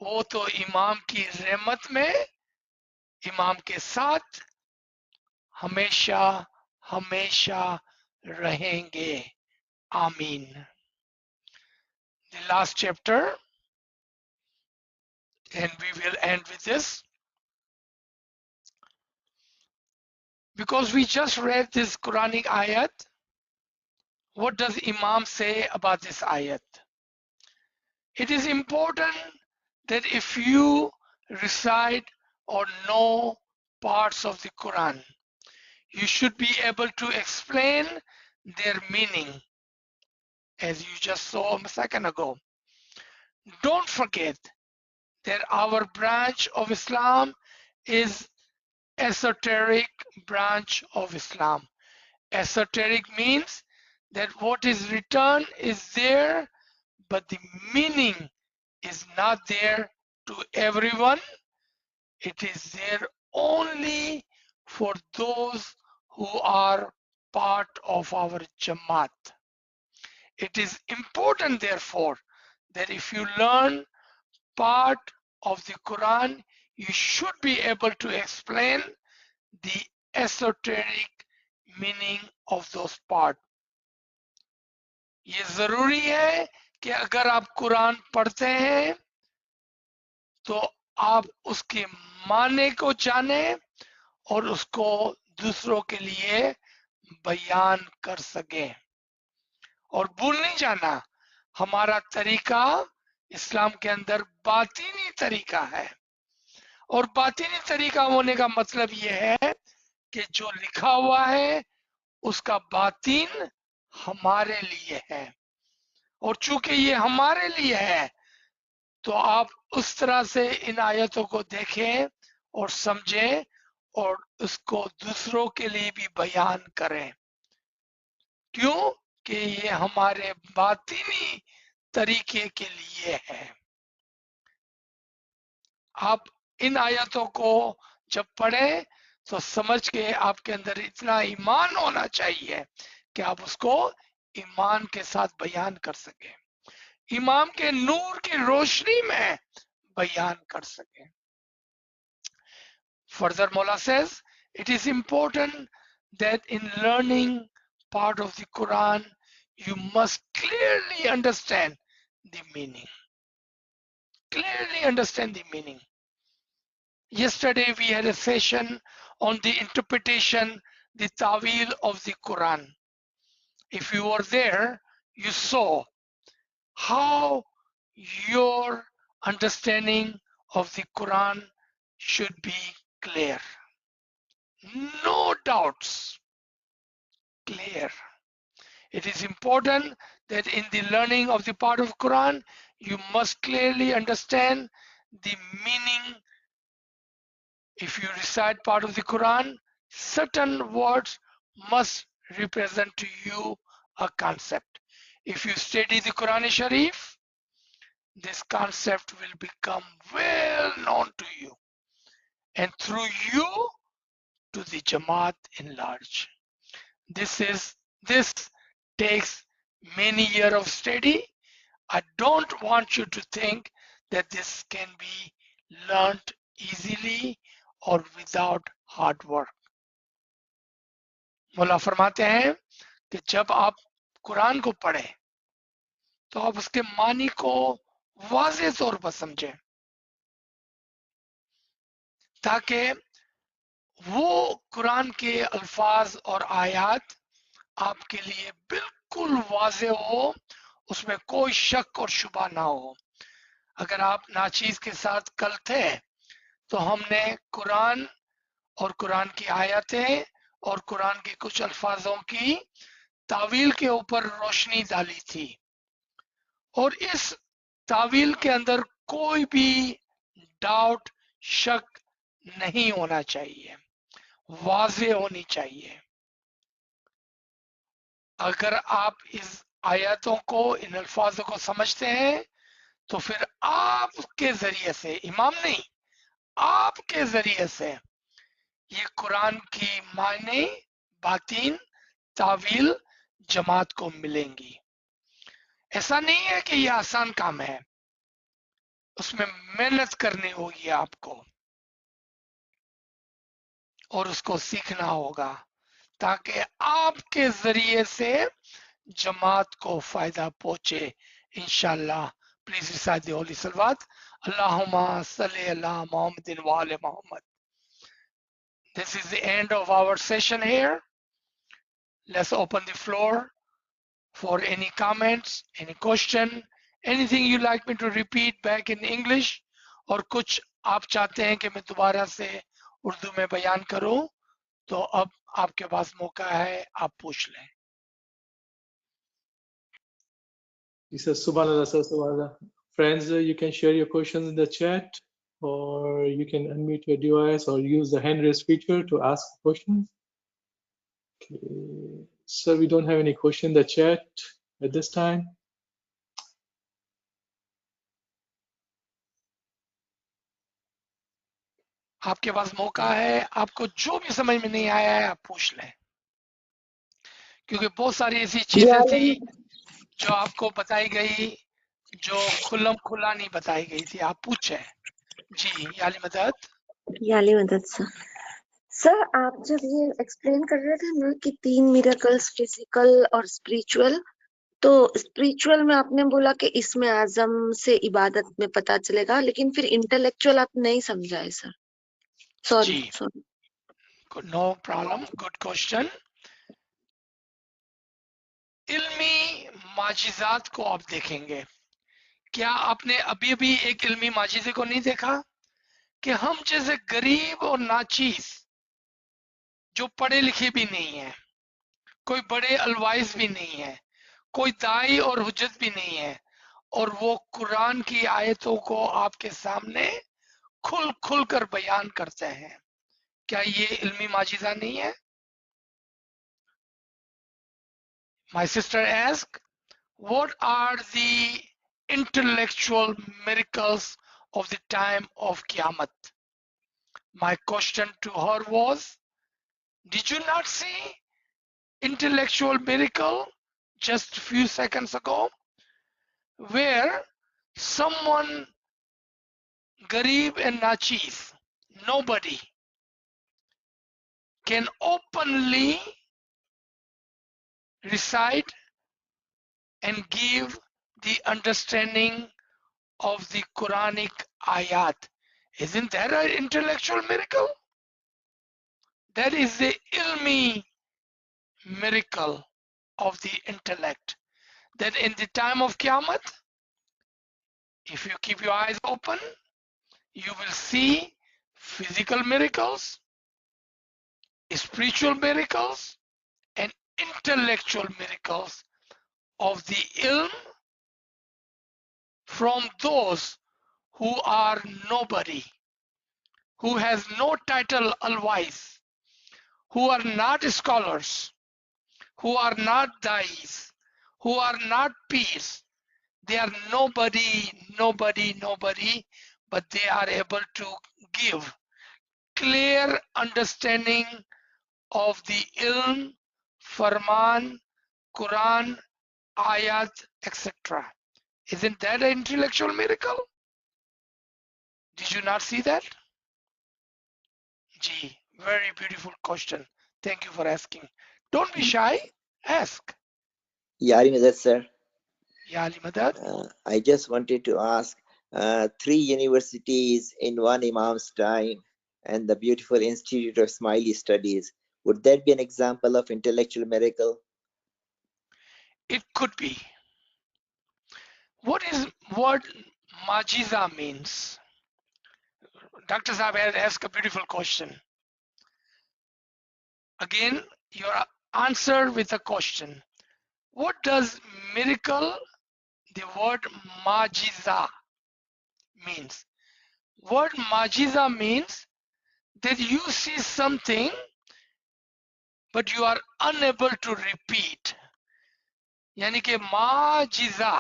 वो तो इमाम की रहमत में इमाम के साथ हमेशा हमेशा रहेंगे। आमीन। The last chapter, and we will end with this, because we just read this Quranic ayat. What does Imam say about this ayat? It is important that if you recite or know parts of the Quran, you should be able to explain their meaning, as you just saw a second ago. Don't forget that our branch of Islam is esoteric branch of Islam. Esoteric means that what is written is there, but the meaning is not there to everyone. It is there only for those who are part of our Jamaat. It is important, therefore, that if you learn part of the Quran, you should be able to explain the esoteric meaning of those parts. ये जरूरी है कि अगर आप कुरान पढ़ते हैं तो आप उसके माने को जाने और उसको दूसरों के लिए बयान कर सकें। और भूल नहीं जाना, हमारा तरीका इस्लाम के अंदर बातिनी तरीका है, और बातिनी तरीका होने का मतलब यह है कि जो लिखा हुआ है उसका बातिन हमारे लिए है, और चूंकि ये हमारे लिए है तो आप उस तरह से इन आयतों को देखें और समझें और उसको दूसरों के लिए भी बयान करें। क्यों? कि ये हमारे बातिनी तरीके के लिए है। आप इन आयतों को जब पढ़ें तो समझ के आपके अंदर इतना ईमान होना चाहिए कि आप उसको ईमान के साथ बयान कर सकें, इमाम के नूर की रोशनी में बयान कर सकें। Further, Mola says, it is important that in learning part of the Quran, you must clearly understand the meaning. Clearly understand the meaning. Yesterday we had a session on the interpretation, the Tawil of the Quran. If you were there, you saw how your understanding of the Quran should be clear. No doubts, clear. It is important that in the learning of the part of Quran, you must clearly understand the meaning. If you recite part of the Quran, certain words must represent to you a concept. If you study the Quran Sharif, this concept will become well known to you, and through you to the Jamaat in large. This takes many years of study. I don't want you to think that this can be learned easily or without hard work. मौला फरमाते हैं कि जब आप कुरान को पढ़ें तो आप उसके मानी को वाज़े तौर पर समझें, ताकि वो कुरान के अल्फाज और आयत आपके लिए बिल्कुल वाज़े हो, उसमें कोई शक और शुबा ना हो। अगर आप नाचीज के साथ कल थे तो हमने कुरान और कुरान की आयतें और कुरान के कुछ अल्फाजों की तावील के ऊपर रोशनी डाली थी, और इस तावील के अंदर कोई भी डाउट, शक नहीं होना चाहिए, वाज़े होनी चाहिए। अगर आप इस आयतों को, इन अल्फाजों को समझते हैं तो फिर आपके जरिए से, इमाम नहीं, आपके जरिए से ये कुरान की मायने, बातीन, तावील जमात को मिलेंगी। ऐसा नहीं है कि ये आसान काम है, उसमें मेहनत करनी होगी आपको और उसको सीखना होगा, ताकि आपके जरिए से जमात को फायदा पहुंचे इंशाल्लाह। प्लीज रिसाइट द होली सलवात, अल्लाहुम्मा सल्ली अला मुहम्मदिन व आले Muhammad. This is the end of our session here. Let's open the floor for any comments, any question, anything you like me to repeat back in English, और कुछ आप चाहते हैं कि मैं दोबारा से उर्दू में बयान करूं, तो अब आपके पास मौका है, आप पूछ लें। He says, Subhanallah, sir, Subhanallah. Friends, you can share your questions in the chat, or you can unmute your device or use the hand raise feature to ask questions. Okay. Sir, we don't have any question in the chat at this time. आपके पास मौका है, आपको जो भी समझ में नहीं आया है आप पूछ लें, क्योंकि बहुत सारी ऐसी चीजें थी जो आपको बताई गई जो खुल्लम खुल्ला नहीं बताई गई थी। आप पूछे जी। याली मदद सर। सर, आप जब ये एक्सप्लेन कर रहे थे ना कि 3 मिरेकल्स, फिजिकल और स्पिरिचुअल, तो स्पिरिचुअल में आपने बोला कि इसमें आजम से इबादत में पता चलेगा, लेकिन फिर इंटेलेक्चुअल आप नहीं समझाए sir. Sorry. No problem, good question. इल्मी माजिजात को आप देखेंगे, क्या आपने अभी अभी एक इल्मी माजिजे को नहीं देखा कि हम जैसे गरीब और नाचीज, जो पढ़े लिखे भी नहीं है, कोई बड़े अलवाइज भी नहीं है, कोई दाई और हुज्जत भी नहीं है, और वो कुरान की आयतों को आपके सामने खुल खुल कर बयान करते हैं, क्या ये इल्मी माजिजा नहीं है? My sister asked, what are the intellectual miracles of the time of Qiyamah? My question to her was, did you not see intellectual miracle just a few seconds ago, where someone Garib and Nachiz, nobody can openly recite and give the understanding of the Quranic ayat Isn't that an intellectual miracle? That is the ilmi miracle of the intellect. That in the time of Qiyamah, if you keep your eyes open, you will see physical miracles, spiritual miracles, and intellectual miracles of the ilm from those who are nobody, who has no title alwais, who are not scholars, who are not dais, who are not peers. They are nobody, but they are able to give clear understanding of the ilm, farman, Quran, ayat, etc. Isn't that an intellectual miracle? Did you not see that? Gee, very beautiful question. Thank you for asking. Don't be shy. Ask. Yari Madad, sir. Ya Ali Madad. I just wanted to ask, 3 universities in one Imam's time and the beautiful Institute of Smiley Studies. Would that be an example of intellectual miracle? It could be. What is what majiza means? Dr. Saab has asked a beautiful question. Again, your answer with a question. What does miracle, the word majiza means? Word majiza means that you see something but you are unable to repeat. यानी कि माजिजा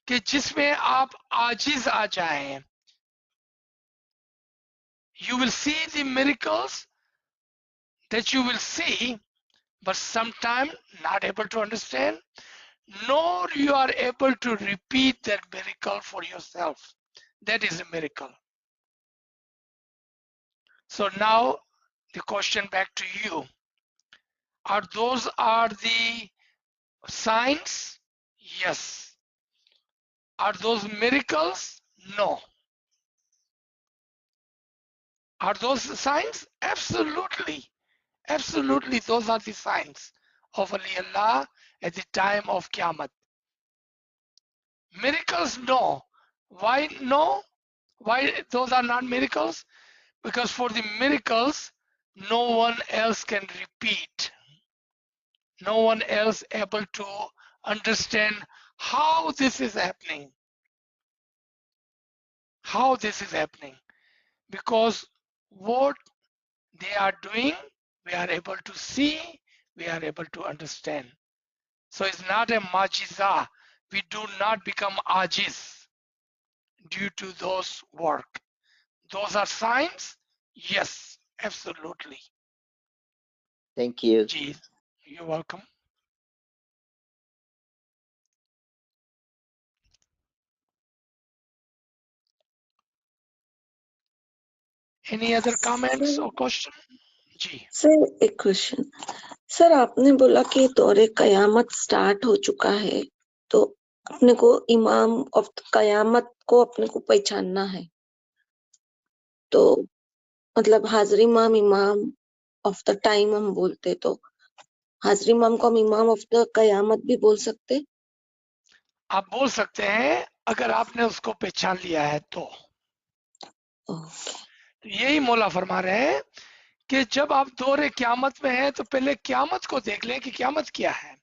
कि जिसमें आप आजिज आ जाएं. You will see the miracles that you will see, but sometimes not able to understand, nor you are able to repeat that miracle for yourself. That is a miracle. So now the question back to you. Are those the signs? Yes. Are those miracles? No. Are those signs? Absolutely. Absolutely, those are the signs of Ali Allah at the time of Qiyamah. Miracles, no. Why no? Why those are not miracles? Because for the miracles, no one else can repeat. No one else able to understand how this is happening. How this is happening. Because what they are doing, we are able to see, we are able to understand. So it's not a majiza. We do not become ajiz due to those work. Those are signs? Yes, absolutely. Thank you. Gee, you're welcome. Any other comments or question? Gee. Sir एक question. Sir आपने बोला कि दौरे कयामत start हो चुका है, तो अपने को इमाम ऑफ कयामत को अपने को पहचानना है. तो मतलब हाजिर इमाम ऑफ द टाइम हम बोलते, तो हाजिर इमाम को हम इमाम ऑफ द कयामत भी बोल सकते. आप बोल सकते हैं अगर आपने उसको पहचान लिया है तो. यही मौला फरमा रहे हैं कि जब आप दौरे क़यामत में हैं तो पहले क़यामत को देख लें कि क़यामत क्या है.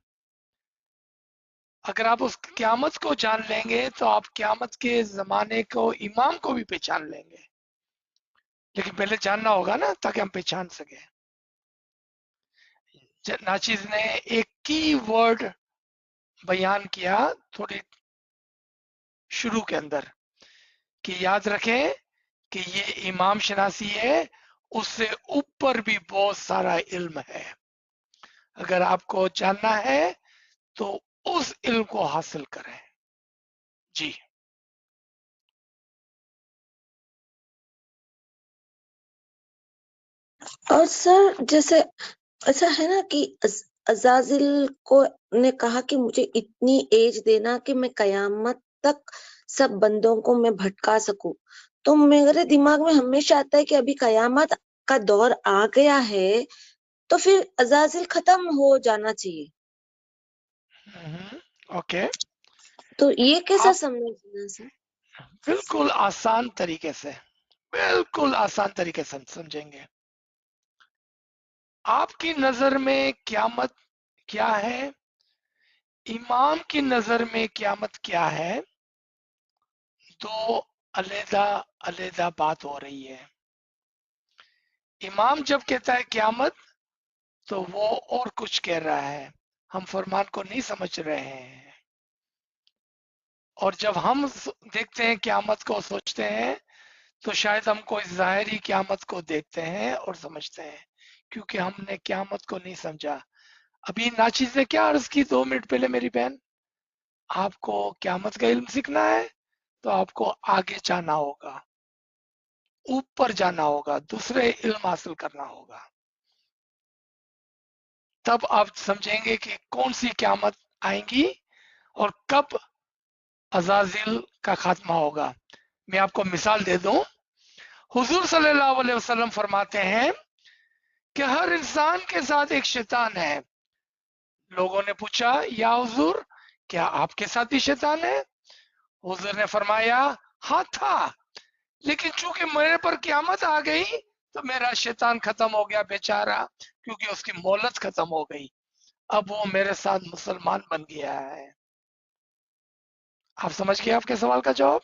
अगर आप उस क़यामत को जान लेंगे तो आप क़यामत के जमाने को इमाम को भी पहचान लेंगे. लेकिन पहले जानना होगा ना ताकि हम पहचान सके. नाचीज ने एक की वर्ड बयान किया थोड़ी शुरू के अंदर कि याद रखें कि ये इमाम शनासी है, उससे ऊपर भी बहुत सारा इल्म है. अगर आपको जानना है तो उस इल्म को हासिल करें. जी. और सर जैसे ऐसा है ना कि अजाजिल को ने कहा कि मुझे इतनी एज देना कि मैं कयामत तक सब बंदों को मैं भटका सकूं. तो मेरे दिमाग में हमेशा आता है कि अभी कयामत का दौर आ गया है, तो फिर अजाजिल खत्म हो जाना चाहिए। ओके, तो ये कैसा आप समझना सर? बिल्कुल आसान तरीके से, बिल्कुल आसान तरीके से समझेंगे। आपकी नजर में क़यामत क्या है, इमाम की नजर में क़यामत क्या है, दो अलग अलग बात हो रही है। इमाम जब कहता है क़यामत तो वो और कुछ कह रहा है, हम फरमान को नहीं समझ रहे हैं। और जब हम देखते हैं क़यामत को, सोचते हैं, तो शायद हमको इस ज़ाहिरी क़यामत को देखते हैं और समझते हैं, क्योंकि हमने क़यामत को नहीं समझा। अभी नाचिज ने क्या अर्ज की 2 मिनट पहले मेरी बहन, आपको क़यामत का इल्म सीखना है तो आपको आगे जाना होगा, ऊपर जाना होगा, दूसरे इल्म हासिल करना होगा, तब आप समझेंगे कि कौन सी क़यामत आएंगी और कब अजाजिल का खात्मा होगा। मैं आपको मिसाल दे दूं, हुजूर सल्लल्लाहु अलैहि वसल्लम फरमाते हैं कि हर इंसान के साथ एक शैतान है। लोगों ने पूछा, या हुजूर क्या आपके साथ भी शैतान है? हुजूर ने फरमाया, हाँ था, लेकिन चूंकि मेरे पर क़यामत आ गई तो मेरा शैतान खत्म हो गया बेचारा, क्योंकि उसकी मोहलत खत्म हो गई, अब वो मेरे साथ मुसलमान बन गया है। आप समझ गए आपके सवाल का जवाब?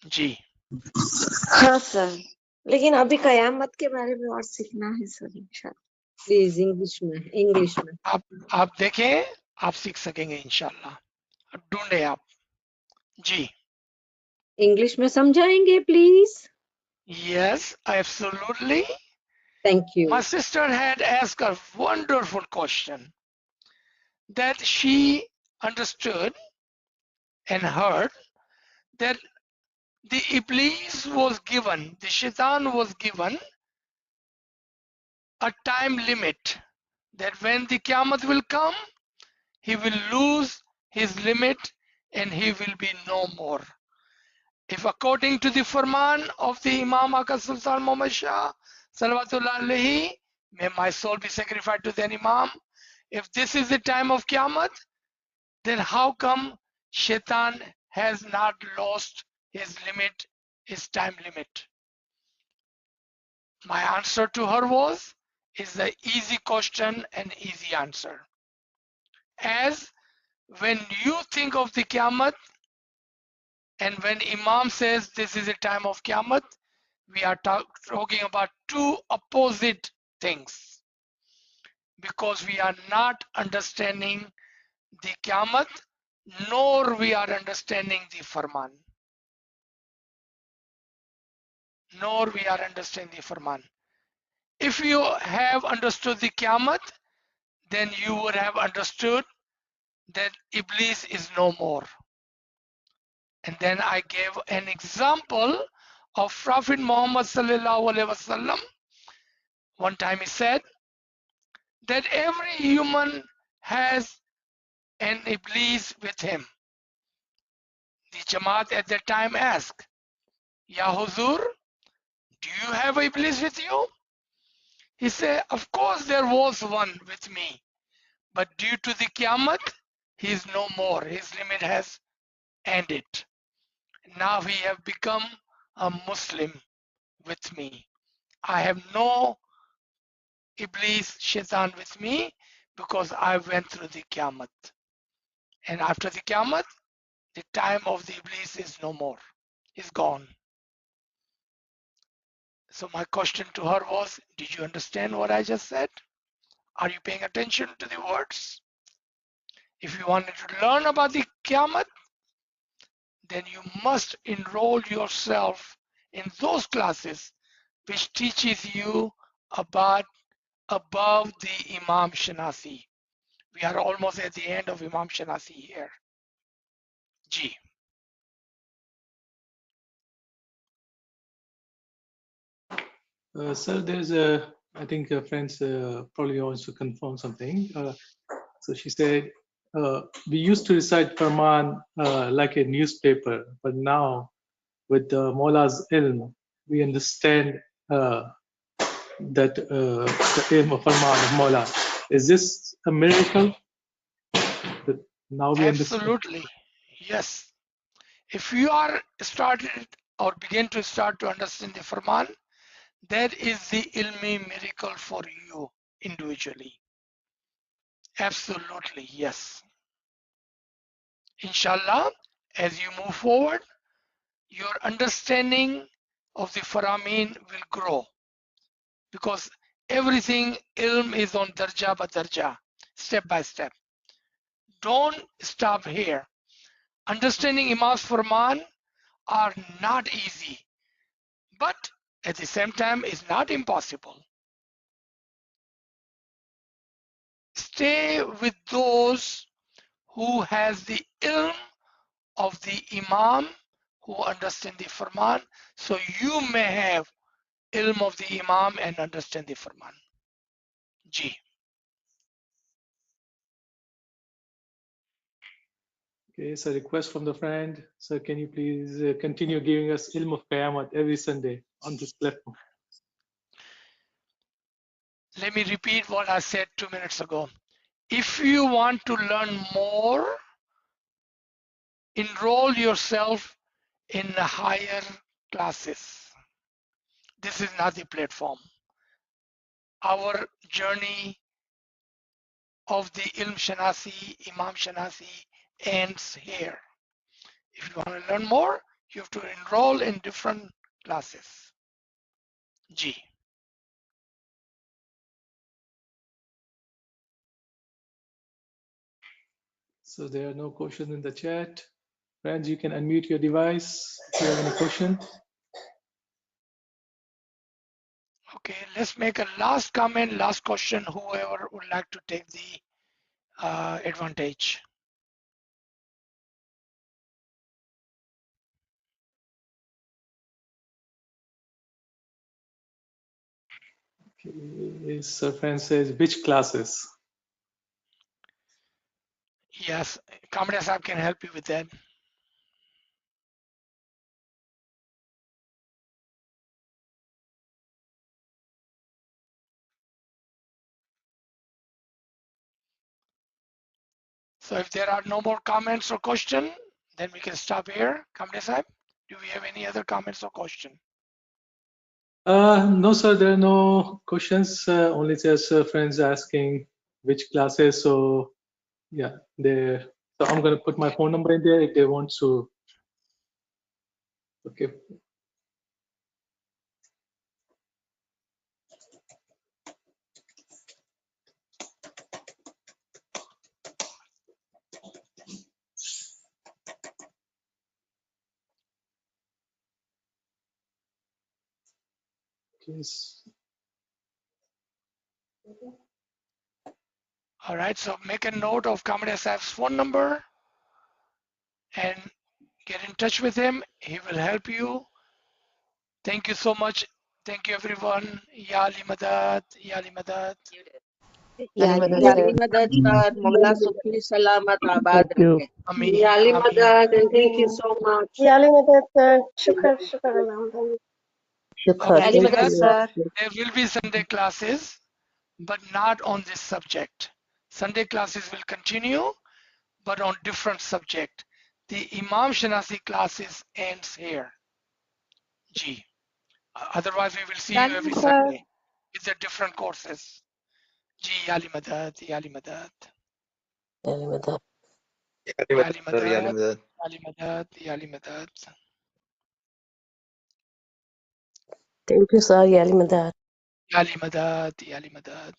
जी हाँ सर, लेकिन अभी कयामत के बारे में और सीखना है सर, इंशाल्लाह। प्लीज इंग्लिश में। आप देखें, आप सीख सकेंगे इंशाल्लाह, ढूंढे आप। जी इंग्लिश में समझाएंगे please? yes, absolutely. Thank you. My sister had asked a wonderful question that she understood and heard, that the Iblis was given, the Shaitan was given a time limit, that when the Qiyamah will come, he will lose his limit and he will be no more. If according to the Farman of the Imam Aka Sultan Muhammad Shah, Salawatullah alayhi, may my soul be sacrificed to the Imam, if this is the time of Qiyamah, then how come Shaitan has not lost his limit, his time limit? My answer to her was, is the easy question and easy answer. As when you think of the Qiyamah, and when Imam says this is a time of Qiyamah, we are talking about two opposite things, because we are not understanding the Qiyamah, nor we are understanding the Farman. Nor we are understanding the Farman. If you have understood the Qiyamah, then you would have understood that Iblis is no more. And then I gave an example of Prophet Muhammad sallallahu alaihi wasallam. One time he said that every human has an Iblis with him. The Jamaat at that time asked, Ya Huzur, do you have Iblis with you? He said, of course there was one with me, but due to the Qiyamah, he is no more. His limit has ended. Now he have become a Muslim with me. I have no Iblis, Shaitan with me, because I went through the Qiyamah. And after the Qiyamah, the time of the Iblis is no more. Is gone. So my question to her was, did you understand what I just said? Are you paying attention to the words? If you wanted to learn about the Qiyamah, then you must enroll yourself in those classes which teaches you about above the Imam Shanasi. We are almost at the end of Imam Shanasi here. G. Sir, there's a, I think friends probably wants to confirm something. So she said, we used to recite Farman like a newspaper, but now with the Mawla's ilm, we understand that the ilm of Farman of Mawla. Is this a miracle? That now we understand. Absolutely. Yes. If you are started or begin to start to understand the Farman, that is the ilmi miracle for you individually. Absolutely, yes. Inshallah, as you move forward, your understanding of the Faramin will grow because everything ilm is on darja by darja, step by step. Don't stop here. Understanding Imam's Farman are not easy, but at the same time, it's not impossible. Stay with those who has the ilm of the Imam, who understand the Farman, so you may have ilm of the Imam and understand the Farman. Ji. Okay, it's a request from the friend. Sir, can you please continue giving us ilm of Qiyamah every Sunday on this platform? Let me repeat what I said 2 minutes ago. If you want to learn more, enroll yourself in the higher classes. This is not the platform. Our journey of the Ilm Shanasi, Imam Shanasi ends here. If you want to learn more, you have to enroll in different classes. G. So there are no questions in the chat. Friends, you can unmute your device if you have any question. Okay, let's make a last comment, last question, whoever would like to take the advantage. Okay, Sir friend says, which classes? Yes, Kamra Sahib can help you with that. So if there are no more comments or question, then we can stop here. Kamra Sahib, do we have any other comments or question? No, sir, there are no questions. Only just friends asking which classes. So yeah, so I'm gonna put my phone number in there if they want to. Okay. Yes. All right, so make a note of Kamra Sahib's phone number and get in touch with him. He will help you. Thank you so much. Thank you, everyone. Ya Ali Madad, Ya Ali Madad. या याली मदद sir मौला सुखी सलामत आबाद रखे Ameen, याली Ameen. मदद and thank you so much याली मदद sir शुक्र शुक्र अल्हम्दुलिल्लाह Okay, याली so मदद sir there will be Sunday classes, but not on this subject. Sunday classes will continue, but on different subject. The Imam Shanasi classes ends here. G. Otherwise, we will see you every Sunday with the different courses. G. Yali Madad, Yali Madad. Yali Madad, Yali Madad, Yali Madad. Thank you, sir. याली मदद Yali Madad, Yali Madad.